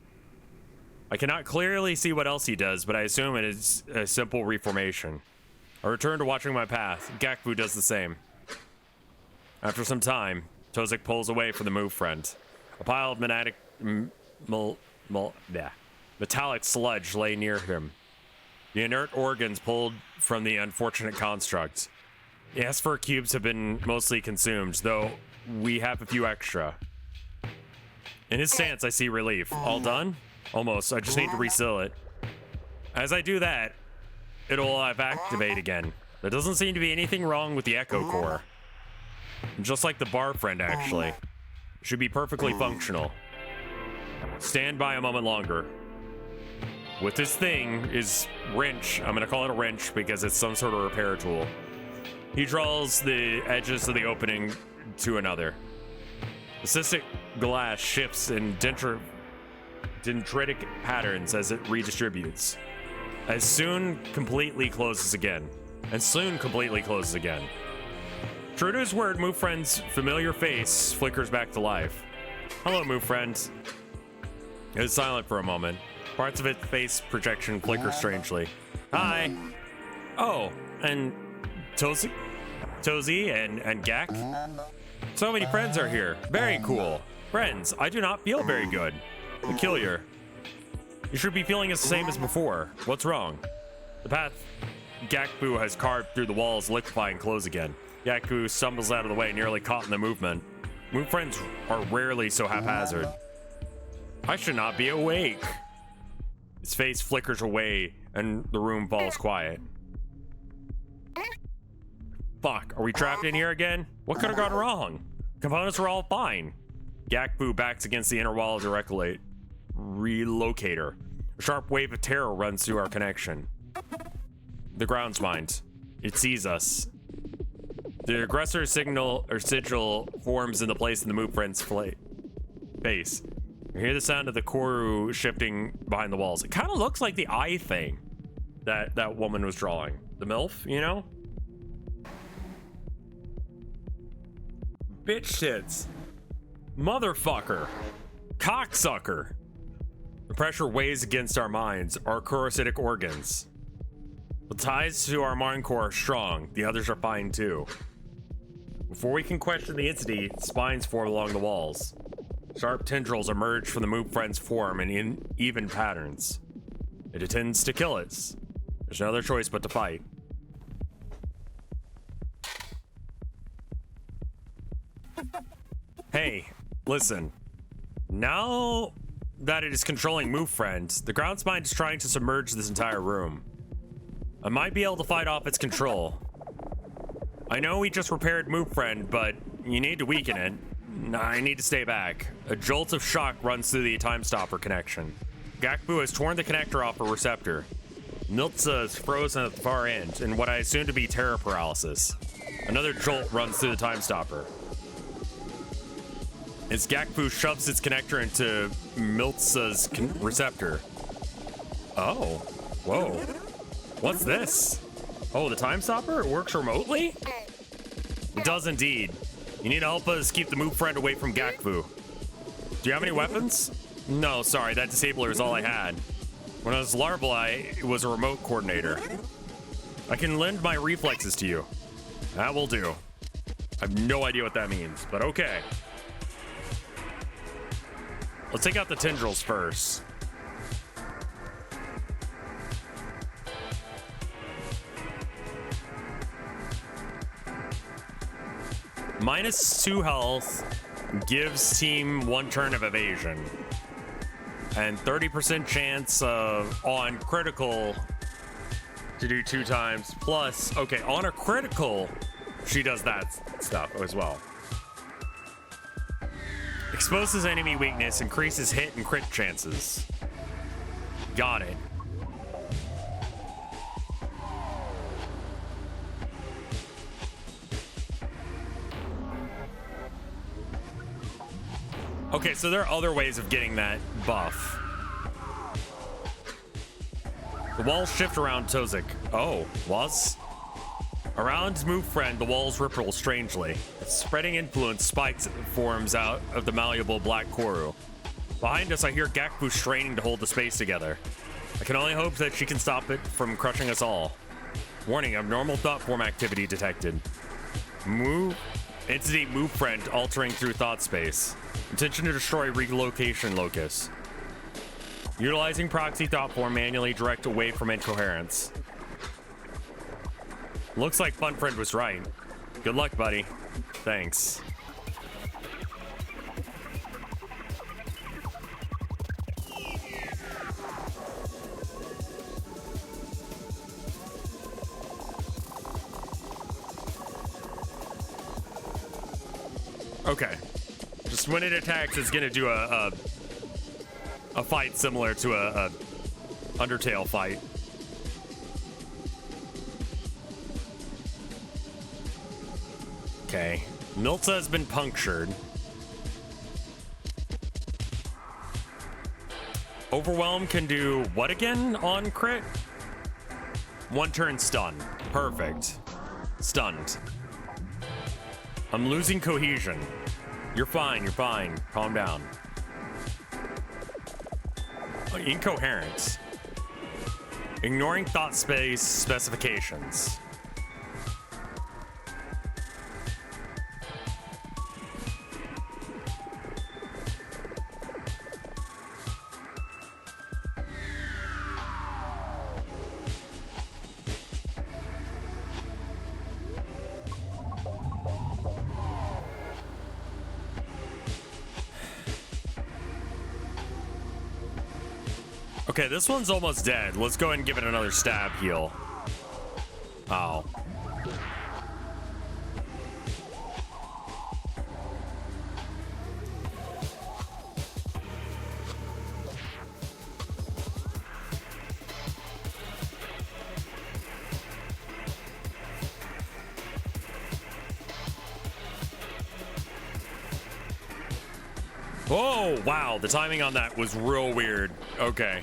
I cannot clearly see what else he does, but I assume it is a simple reformation. I return to watching my path. Gakfu does the same. After some time, Tozik pulls away from the move friend. A pile of metallic sludge lay near him. The inert organs pulled from the unfortunate construct. The Esper cubes have been mostly consumed, though we have a few extra. In his stance, I see relief. All done? Almost. I just need to reseal it. As I do that, it'll activate again. There doesn't seem to be anything wrong with the echo core. Just like the bar friend, actually. It should be perfectly functional. Stand by a moment longer. With this thing is wrench. I'm gonna call it a wrench because it's some sort of repair tool. He draws the edges of the opening to another. The cystic glass shifts in dendritic patterns as it redistributes. And soon completely closes again. True to his word, move friend's familiar face flickers back to life. Hello, move friend. It is silent for a moment. Parts of its face projection flicker strangely. Hi. Oh, and Tozy and Gak? So many friends are here. Very cool. Friends, I do not feel very good. Peculiar. You should be feeling the same as before. What's wrong? The path Gakbu has carved through the walls liquefy and close again. Gakbu stumbles out of the way, nearly caught in the movement. Move friends are rarely so haphazard. I should not be awake. His face flickers away and the room falls quiet. Fuck, are we trapped in here again? What could have gone wrong? Components were all fine. Gakbu backs against the inner wall of the relocator. A sharp wave of terror runs through our connection. The ground's mind. It sees us. The aggressor signal or sigil forms in the place in the move friend's face. You hear the sound of the Koru shifting behind the walls. It kind of looks like the eye thing that woman was drawing. The MILF, you know? Bitch tits. Motherfucker. Cocksucker. The pressure weighs against our minds, our corositic organs. The ties to our mind core are strong. The others are fine too. Before we can question the entity, spines form along the walls. Sharp tendrils emerge from the move friend's form in even patterns. It intends to kill us. There's no other choice but to fight. Hey, listen. Now that it is controlling move friend, the ground's mind is trying to submerge this entire room. I might be able to fight off its control. I know we just repaired move friend, but you need to weaken it. I need to stay back. A jolt of shock runs through the time stopper connection. Gakbu has torn the connector off a receptor. Niltza is frozen at the far end in what I assume to be terror paralysis. Another jolt runs through the time stopper. As Gakbu shoves its connector into Miltza's receptor. Oh, whoa. What's this? Oh, the time stopper? It works remotely? It does indeed. You need to help us keep the move friend away from Gakbu. Do you have any weapons? No, sorry, that disabler is all I had. When I was larval, I was a remote coordinator. I can lend my reflexes to you. That will do. I have no idea what that means, but okay. Let's take out the tendrils first. -2 health gives team 1 turn of evasion. And 30% chance of on critical to do 2 times. Plus, okay, on a critical, she does that stuff as well. Exposes enemy weakness, increases hit and crit chances. Got it. Okay, so there are other ways of getting that buff. The walls shift around Tozik. Oh, was? Around move friend, the walls ripple strangely. Its spreading influence spikes forms out of the malleable black Koru. Behind us, I hear Gakbu straining to hold the space together. I can only hope that she can stop it from crushing us all. Warning, abnormal thought form activity detected. Entity move friend altering through thought space. Intention to destroy relocation locus. Utilizing proxy thought form manually direct away from incoherence. Looks like Fun Friend was right. Good luck, buddy. Thanks. Okay. Just when it attacks, it's gonna do a fight similar to a Undertale fight. Okay. Milta has been punctured. Overwhelm can do what again on crit? 1 turn stun. Perfect. Stunned. I'm losing cohesion. You're fine, you're fine. Calm down. Incoherence. Ignoring thought space specifications. Okay, this one's almost dead. Let's go ahead and give it another stab heal. Oh. Oh, wow. The timing on that was real weird. Okay.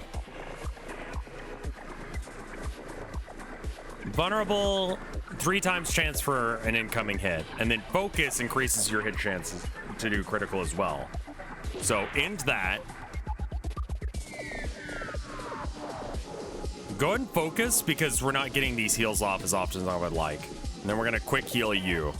Vulnerable, 3 times chance for an incoming hit. And then focus increases your hit chances to do critical as well. So end that. Go ahead and focus because we're not getting these heals off as often as I would like. And then we're going to quick heal you.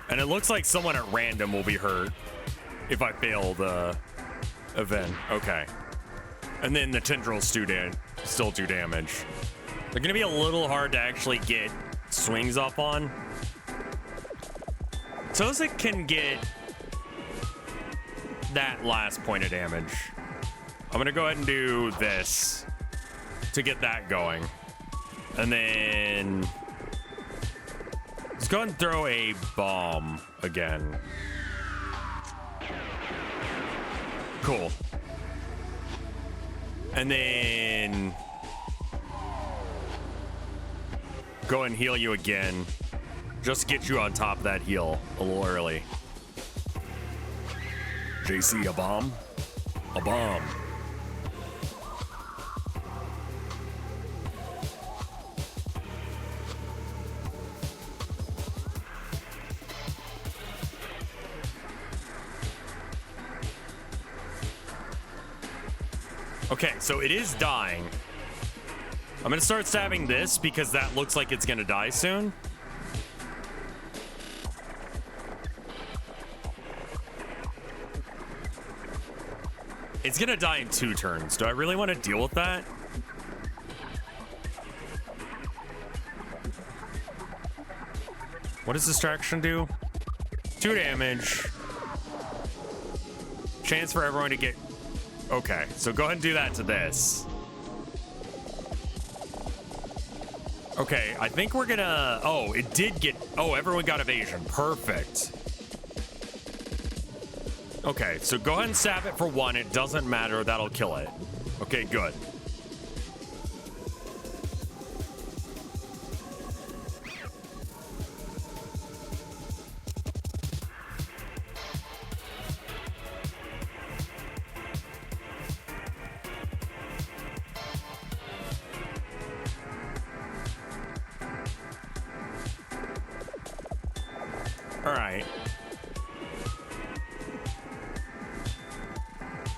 And it looks like someone at random will be hurt if I fail the event. Okay. And then the tendrils still do damage. They're going to be a little hard to actually get swings up on. Tozik can get that last point of damage. I'm going to go ahead and do this to get that going. And then let's go ahead and throw a bomb again. Cool. And then go and heal you again. Just get you on top of that heal a little early. JC, a bomb? A bomb. Okay, so it is dying. I'm gonna start stabbing this because that looks like it's gonna die soon. It's gonna die in 2 turns. Do I really want to deal with that? What does distraction do? 2 damage. Chance for everyone to get... Okay, so go ahead and do that to this. Okay, I think we're gonna... Oh, it did get... Oh, everyone got evasion. Perfect. Okay, so go ahead and stab it for 1. It doesn't matter. That'll kill it. Okay, good. All right.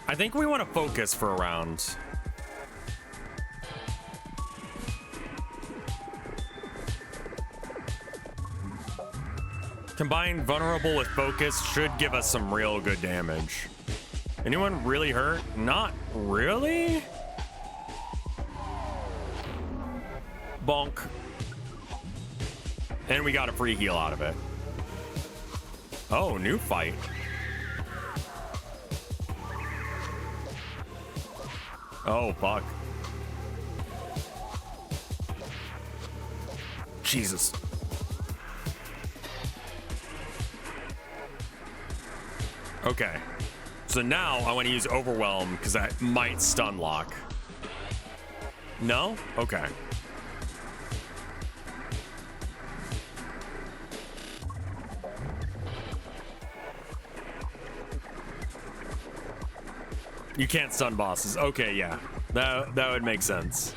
I think we want to focus for a round. Combine vulnerable with focus should give us some real good damage. Anyone really hurt? Not really. Bonk. And we got a free heal out of it. Oh, new fight. Oh, fuck. Jesus. Okay. So now I want to use Overwhelm because that might stun lock. No? Okay. You can't stun bosses. Okay, yeah. That would make sense.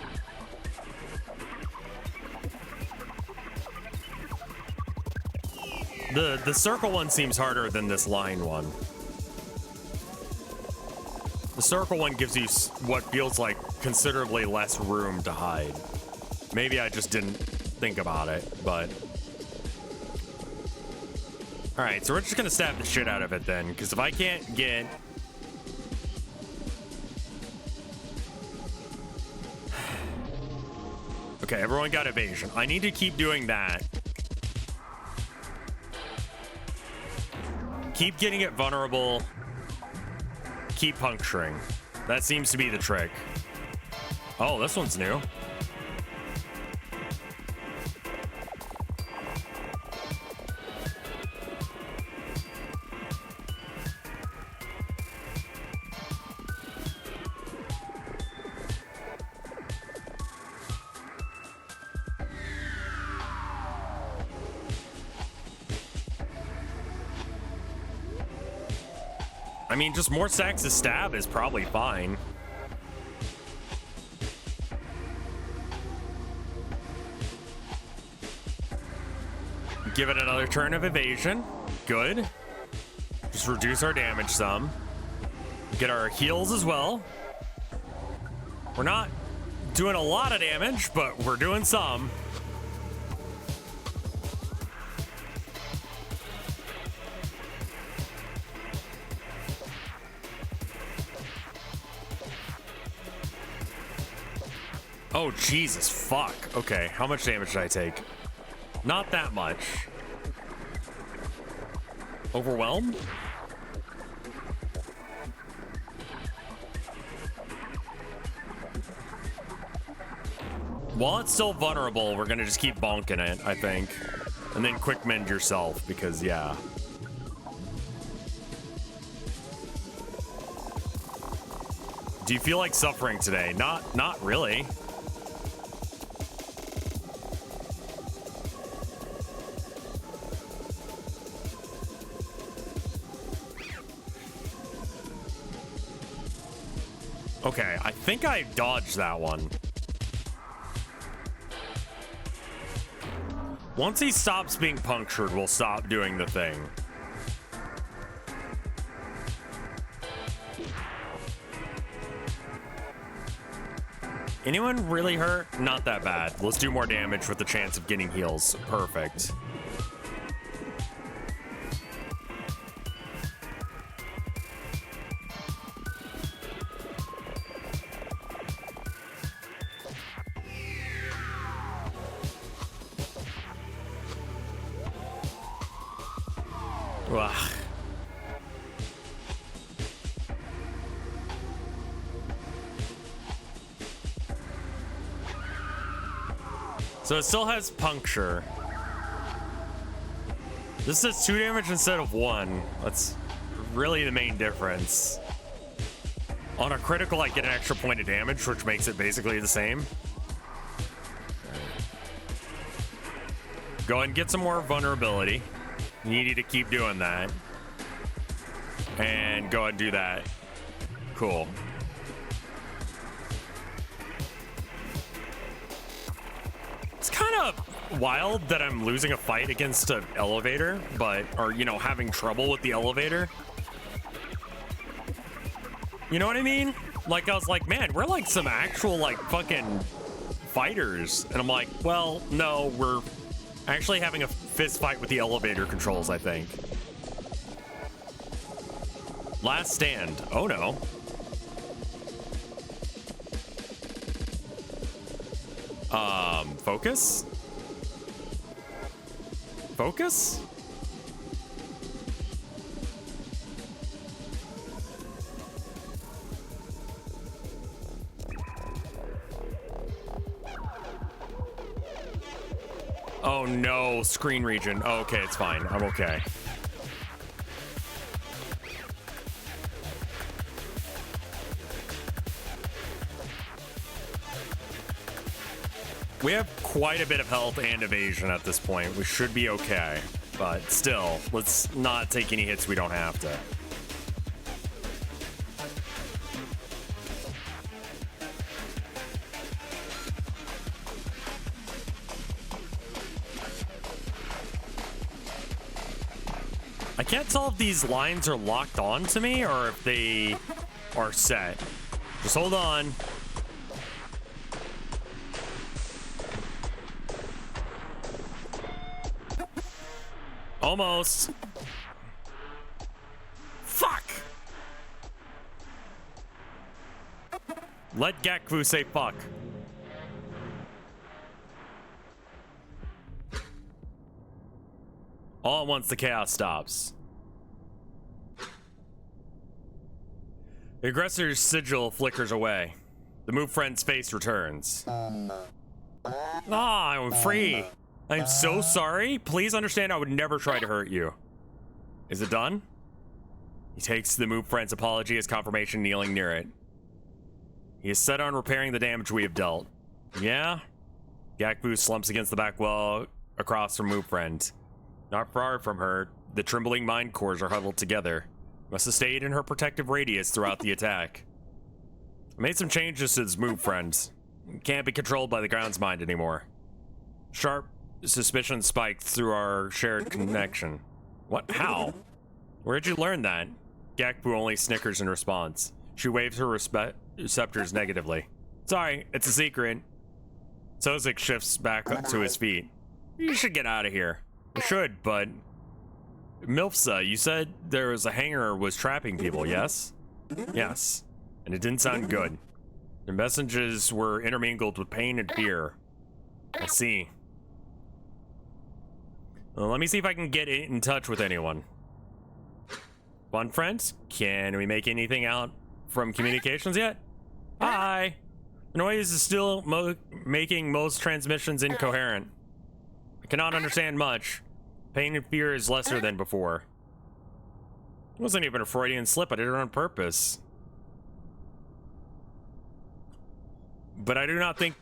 The circle one seems harder than this line one. The circle one gives you what feels like considerably less room to hide. Maybe I just didn't think about it, but... Alright, so we're just gonna stab the shit out of it then, because if I can't get... Okay, everyone got evasion. I need to keep doing that. Keep getting it vulnerable. Keep puncturing. That seems to be the trick. Oh, this one's new. I mean, just more stacks of stab is probably fine. Give it another turn of evasion. Good. Just reduce our damage some. Get our heals as well. We're not doing a lot of damage, but we're doing some. Oh, Jesus, fuck. Okay, how much damage did I take? Not that much. Overwhelmed? While it's still vulnerable, we're gonna just keep bonking it, I think. And then quick mend yourself, because yeah. Do you feel like suffering today? Not really. Okay, I think I dodged that one. Once he stops being punctured, we'll stop doing the thing. Anyone really hurt? Not that bad. Let's do more damage with the chance of getting heals. Perfect. Ugh. So it still has puncture. This does 2 damage instead of 1. That's really the main difference. On a critical, I get an extra point of damage, which makes it basically the same. Go ahead and get some more vulnerability. You need to keep doing that. And go ahead and do that. Cool. It's kind of wild that I'm losing a fight against an elevator, or, you know, having trouble with the elevator. You know what I mean? Like, I was like, man, we're like some actual, like, fucking fighters. And I'm like, well, no, we're actually having a fist fight with the elevator controls, I think. Last stand. Oh no. Focus? Focus? Oh no, screen region. Oh, okay, it's fine. I'm okay. We have quite a bit of health and evasion at this point. We should be okay. But still, let's not take any hits we don't have to. I can't tell if these lines are locked on to me or if they are set. Just hold on. Almost. Fuck. Let Gakvu say fuck. All at once, the chaos stops. The aggressor's sigil flickers away. The move friend's face returns. Ah, I'm free. I'm so sorry. Please understand I would never try to hurt you. Is it done? He takes the move friend's apology as confirmation, kneeling near it. He is set on repairing the damage we have dealt. Yeah? Gakvu slumps against the back wall across from move friend. Not far from her, the trembling mind cores are huddled together. Must have stayed in her protective radius throughout the attack. I made some changes to this move, friends. Can't be controlled by the ground's mind anymore. Sharp suspicion spiked through our shared connection. What? How? Where'd you learn that? Gakbu only snickers in response. She waves her receptors negatively. Sorry, it's a secret. Sozik shifts back up to his feet. You should get out of here. You should, but... Milfsa, you said there was a hangar was trapping people, yes? Yes. And it didn't sound good. The messages were intermingled with pain and fear. I see. Well, let me see if I can get in touch with anyone. Fun friends? Can we make anything out from communications yet? Hi! The noise is still making most transmissions incoherent. I cannot understand much. Pain and fear is lesser than before. It wasn't even a Freudian slip, I did it on purpose. But I do not think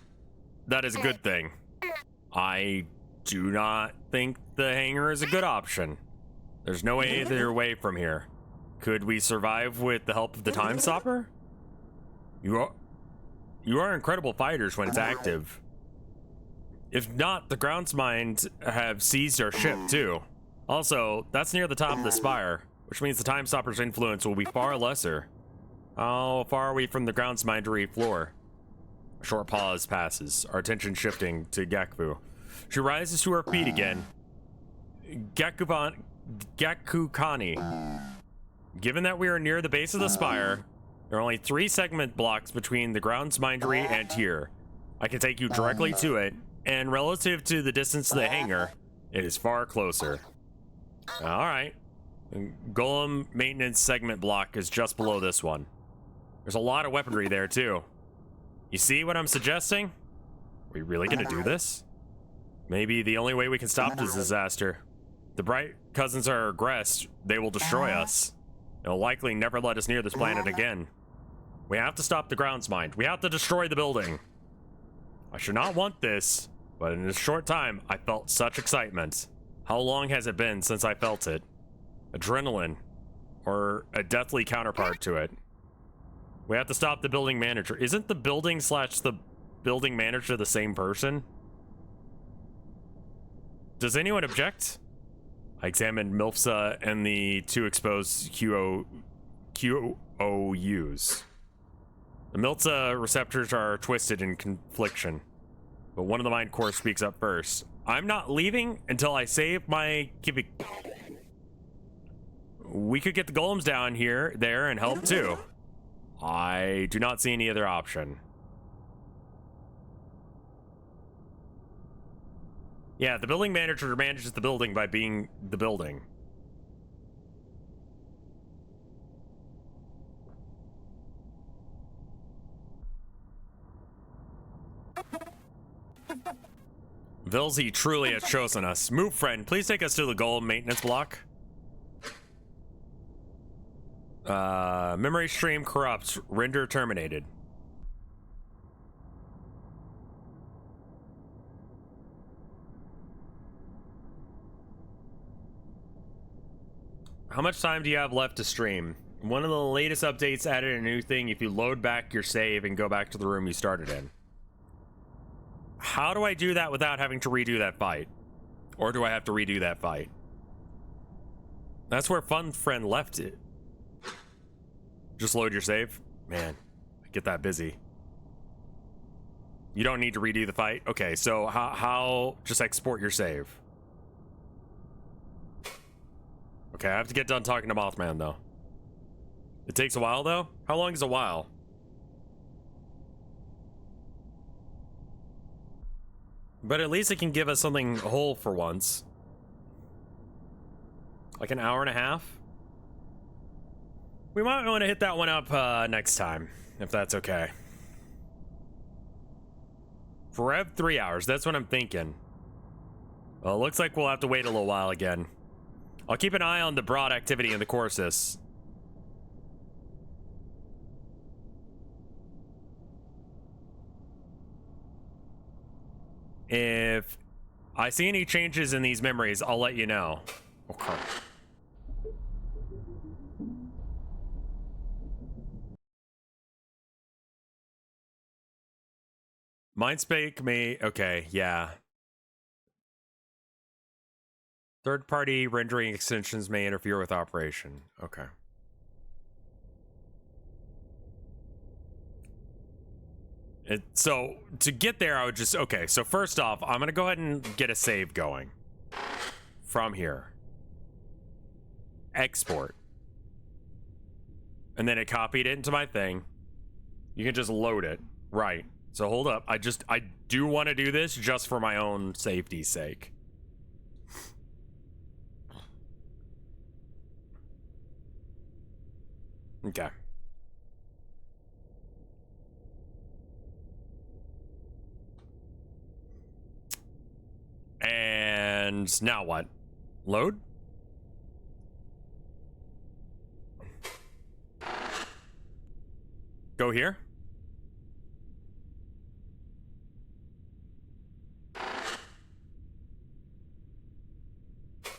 that is a good thing. I do not think the hangar is a good option. There's no other way from here. Could we survive with the help of the Time Stopper? You are incredible fighters when it's active. If not, the ground's mind have seized our ship too. Also, that's near the top of the spire, which means the Time Stopper's influence will be far lesser. How far are we from the ground's mindery floor? A short pause passes, our attention shifting to Gakbu. She rises to her feet again. Gakukani. Given that we are near the base of the spire, there are only 3 segment blocks between the ground's mindery and here. I can take you directly to it, and relative to the distance to the hangar, it is far closer. Alright. Golem maintenance segment block is just below this one. There's a lot of weaponry there too. You see what I'm suggesting? Are we really gonna do this? Maybe the only way we can stop this disaster. The Bright Cousins are aggressed, they will destroy us. They'll likely never let us near this planet again. We have to stop the ground's mind. We have to destroy the building. I should not want this, but in a short time, I felt such excitement. How long has it been since I felt it? Adrenaline, or a deathly counterpart to it. We have to stop the building manager. Isn't the building / the building manager the same person? Does anyone object? I examined Milfsa and the 2 exposed QOUs. The Milfsa receptors are twisted in confliction, but one of the mind core speaks up first. I'm not leaving until I save my Kivik. We could get the golems down here, there, and help too. I do not see any other option. Yeah, the building manager manages the building by being the building. Vilzi truly has chosen us. Move, friend. Please take us to the golem maintenance block. Memory stream corrupts. Render terminated. How much time do you have left to stream? One of the latest updates added a new thing if you load back your save and go back to the room you started in. How do I do that without having to redo that fight? Or do I have to redo that fight? That's where Fun Friend left it. Just load your save? Man, I get that busy. You don't need to redo the fight? Okay, so how just export your save. Okay, I have to get done talking to Mothman, though. It takes a while, though? How long is a while? But at least it can give us something whole for once. Like an hour and a half? We might want to hit that one up next time, if that's okay. For Rev, 3 hours. That's what I'm thinking. Well, it looks like we'll have to wait a little while again. I'll keep an eye on the broad activity in the courses. If I see any changes in these memories, I'll let you know. Okay. Mindspace may... Okay, yeah. Third-party rendering extensions may interfere with operation. Okay. So, to get there, I would just... Okay, so first off, I'm going to go ahead and get a save going. From here. Export. And then it copied it into my thing. You can just load it. Right. So hold up. I do want to do this just for my own safety's sake. Okay. And now what? Load? Go here?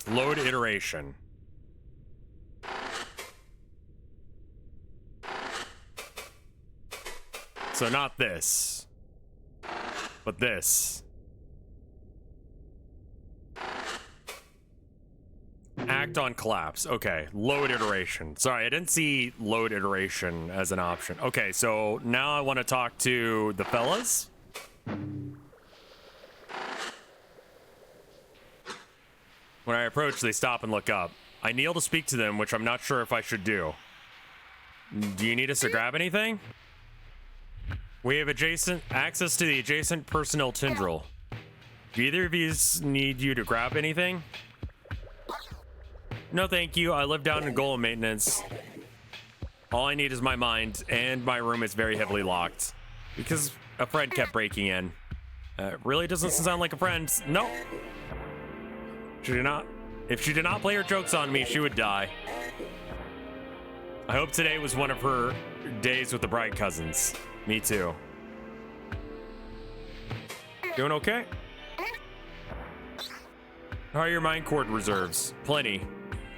Load iteration. So not this, but this. Act on collapse. Okay, load iteration. Sorry, I didn't see load iteration as an option. Okay, so now I want to talk to the fellas. When I approach, they stop and look up. I kneel to speak to them, which I'm not sure if I should do. Do you need us to grab anything? We have access to the adjacent personnel tendril. Do either of you need you to grab anything? No, thank you. I live down in Golem maintenance. All I need is my mind, and my room is very heavily locked because a friend kept breaking in. Really doesn't sound like a friend. No. If she did not play her jokes on me, she would die. I hope today was one of her days with the Bright cousins. Me too. Doing okay? How are your mind cord reserves? Plenty.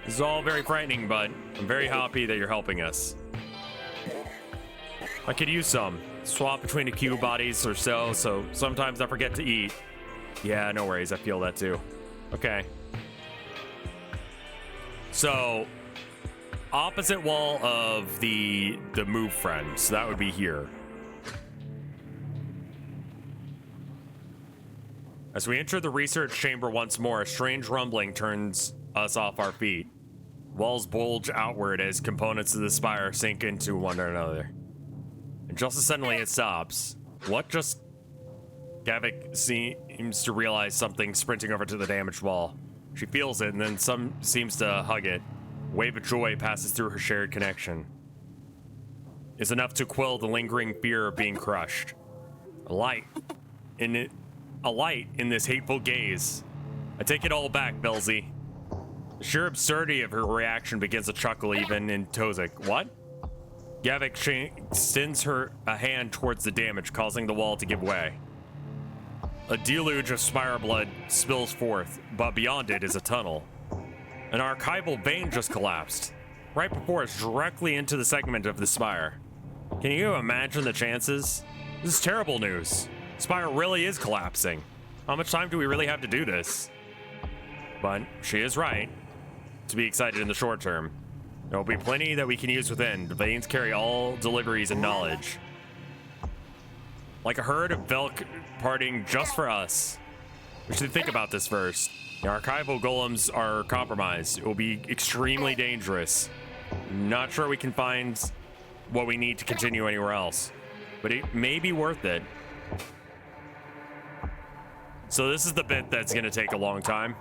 This is all very frightening, but I'm very happy that you're helping us. I could use some. Swap between a few bodies or so sometimes I forget to eat. Yeah, no worries. I feel that too. Okay. So, opposite wall of the move friend. So that would be here. As we enter the research chamber once more, a strange rumbling turns us off our feet. Walls bulge outward as components of the spire sink into one another. And just as suddenly it stops. What just... Gavik seems to realize something, sprinting over to the damaged wall. She feels it and then seems to hug it. A wave of joy passes through her shared connection. It's enough to quell the lingering fear of being crushed. A light in this hateful gaze. I take it all back, Belzy. The sheer absurdity of her reaction begins to chuckle even in Tozik. What? Gavik extends a hand towards the damage, causing the wall to give way. A deluge of spire blood spills forth, but beyond it is a tunnel. An archival vein just collapsed, right before us, directly into the segment of the spire. Can you imagine the chances? This is terrible news. Spire really is collapsing. How much time do we really have to do this? But she is right. To be excited in the short term. There will be plenty that we can use within. The veins carry all deliveries and knowledge. Like a herd of Velk parting just for us. We should think about this first. The archival golems are compromised. It will be extremely dangerous. Not sure we can find what we need to continue anywhere else. But it may be worth it. So this is the bit that's going to take a long time.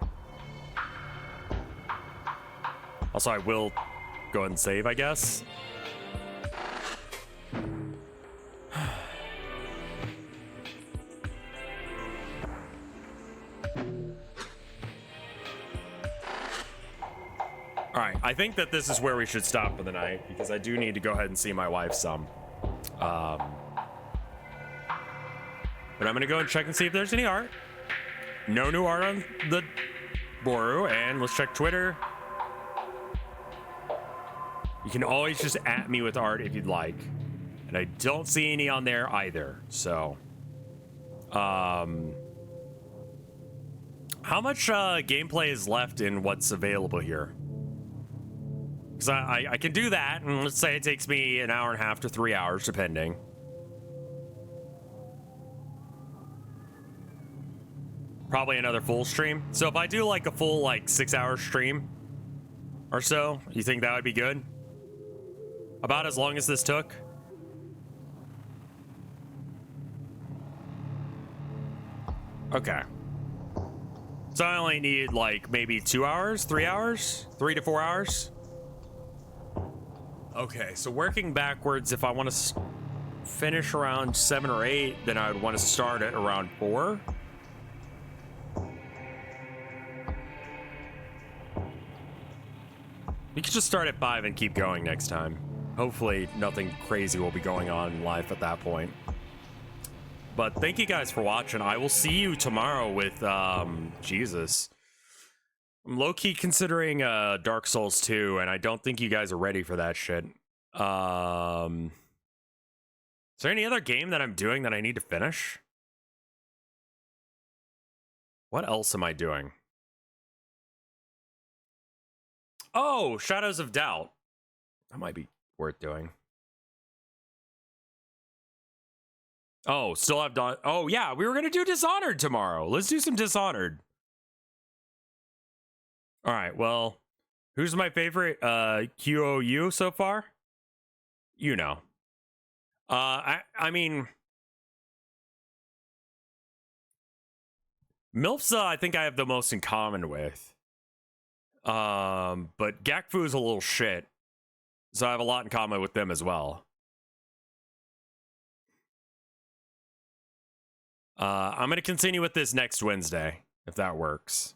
Also, I will go ahead and save, I guess. All right, I think that this is where we should stop for the night because I do need to go ahead and see my wife some. But I'm gonna go and check and see if there's any art. No new art on the Koru, and let's check Twitter. You can always just at me with art if you'd like. And I don't see any on there either, so. How much gameplay is left in what's available here? Because I can do that, and let's say it takes me an hour and a half to 3 hours, depending. Probably another full stream. So if I do like a full like 6-hour stream or so, you think that would be good? About as long as this took? Okay. So I only need like maybe 2 hours, 3 hours, 3 to 4 hours. Okay, so working backwards, if I want to finish around 7 or 8, then I would want to start at around 4. We could just start at 5 and keep going next time. Hopefully nothing crazy will be going on in life at that point. But thank you guys for watching. I will see you tomorrow with, Jesus. I'm low-key considering Dark Souls 2, and I don't think you guys are ready for that shit. Is there any other game that I'm doing that I need to finish? What else am I doing? Oh, Shadows of Doubt. That might be worth doing. Oh, still have done. Oh, yeah, we were going to do Dishonored tomorrow. Let's do some Dishonored. All right, well, who's my favorite QOU so far? You know. I mean, Milfsa, I think I have the most in common with. But Gakfu's a little shit, so I have a lot in common with them as well. I'm gonna continue with this next Wednesday, if that works.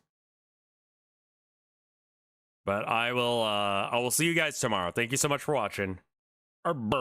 But I will see you guys tomorrow. Thank you so much for watching. Brr.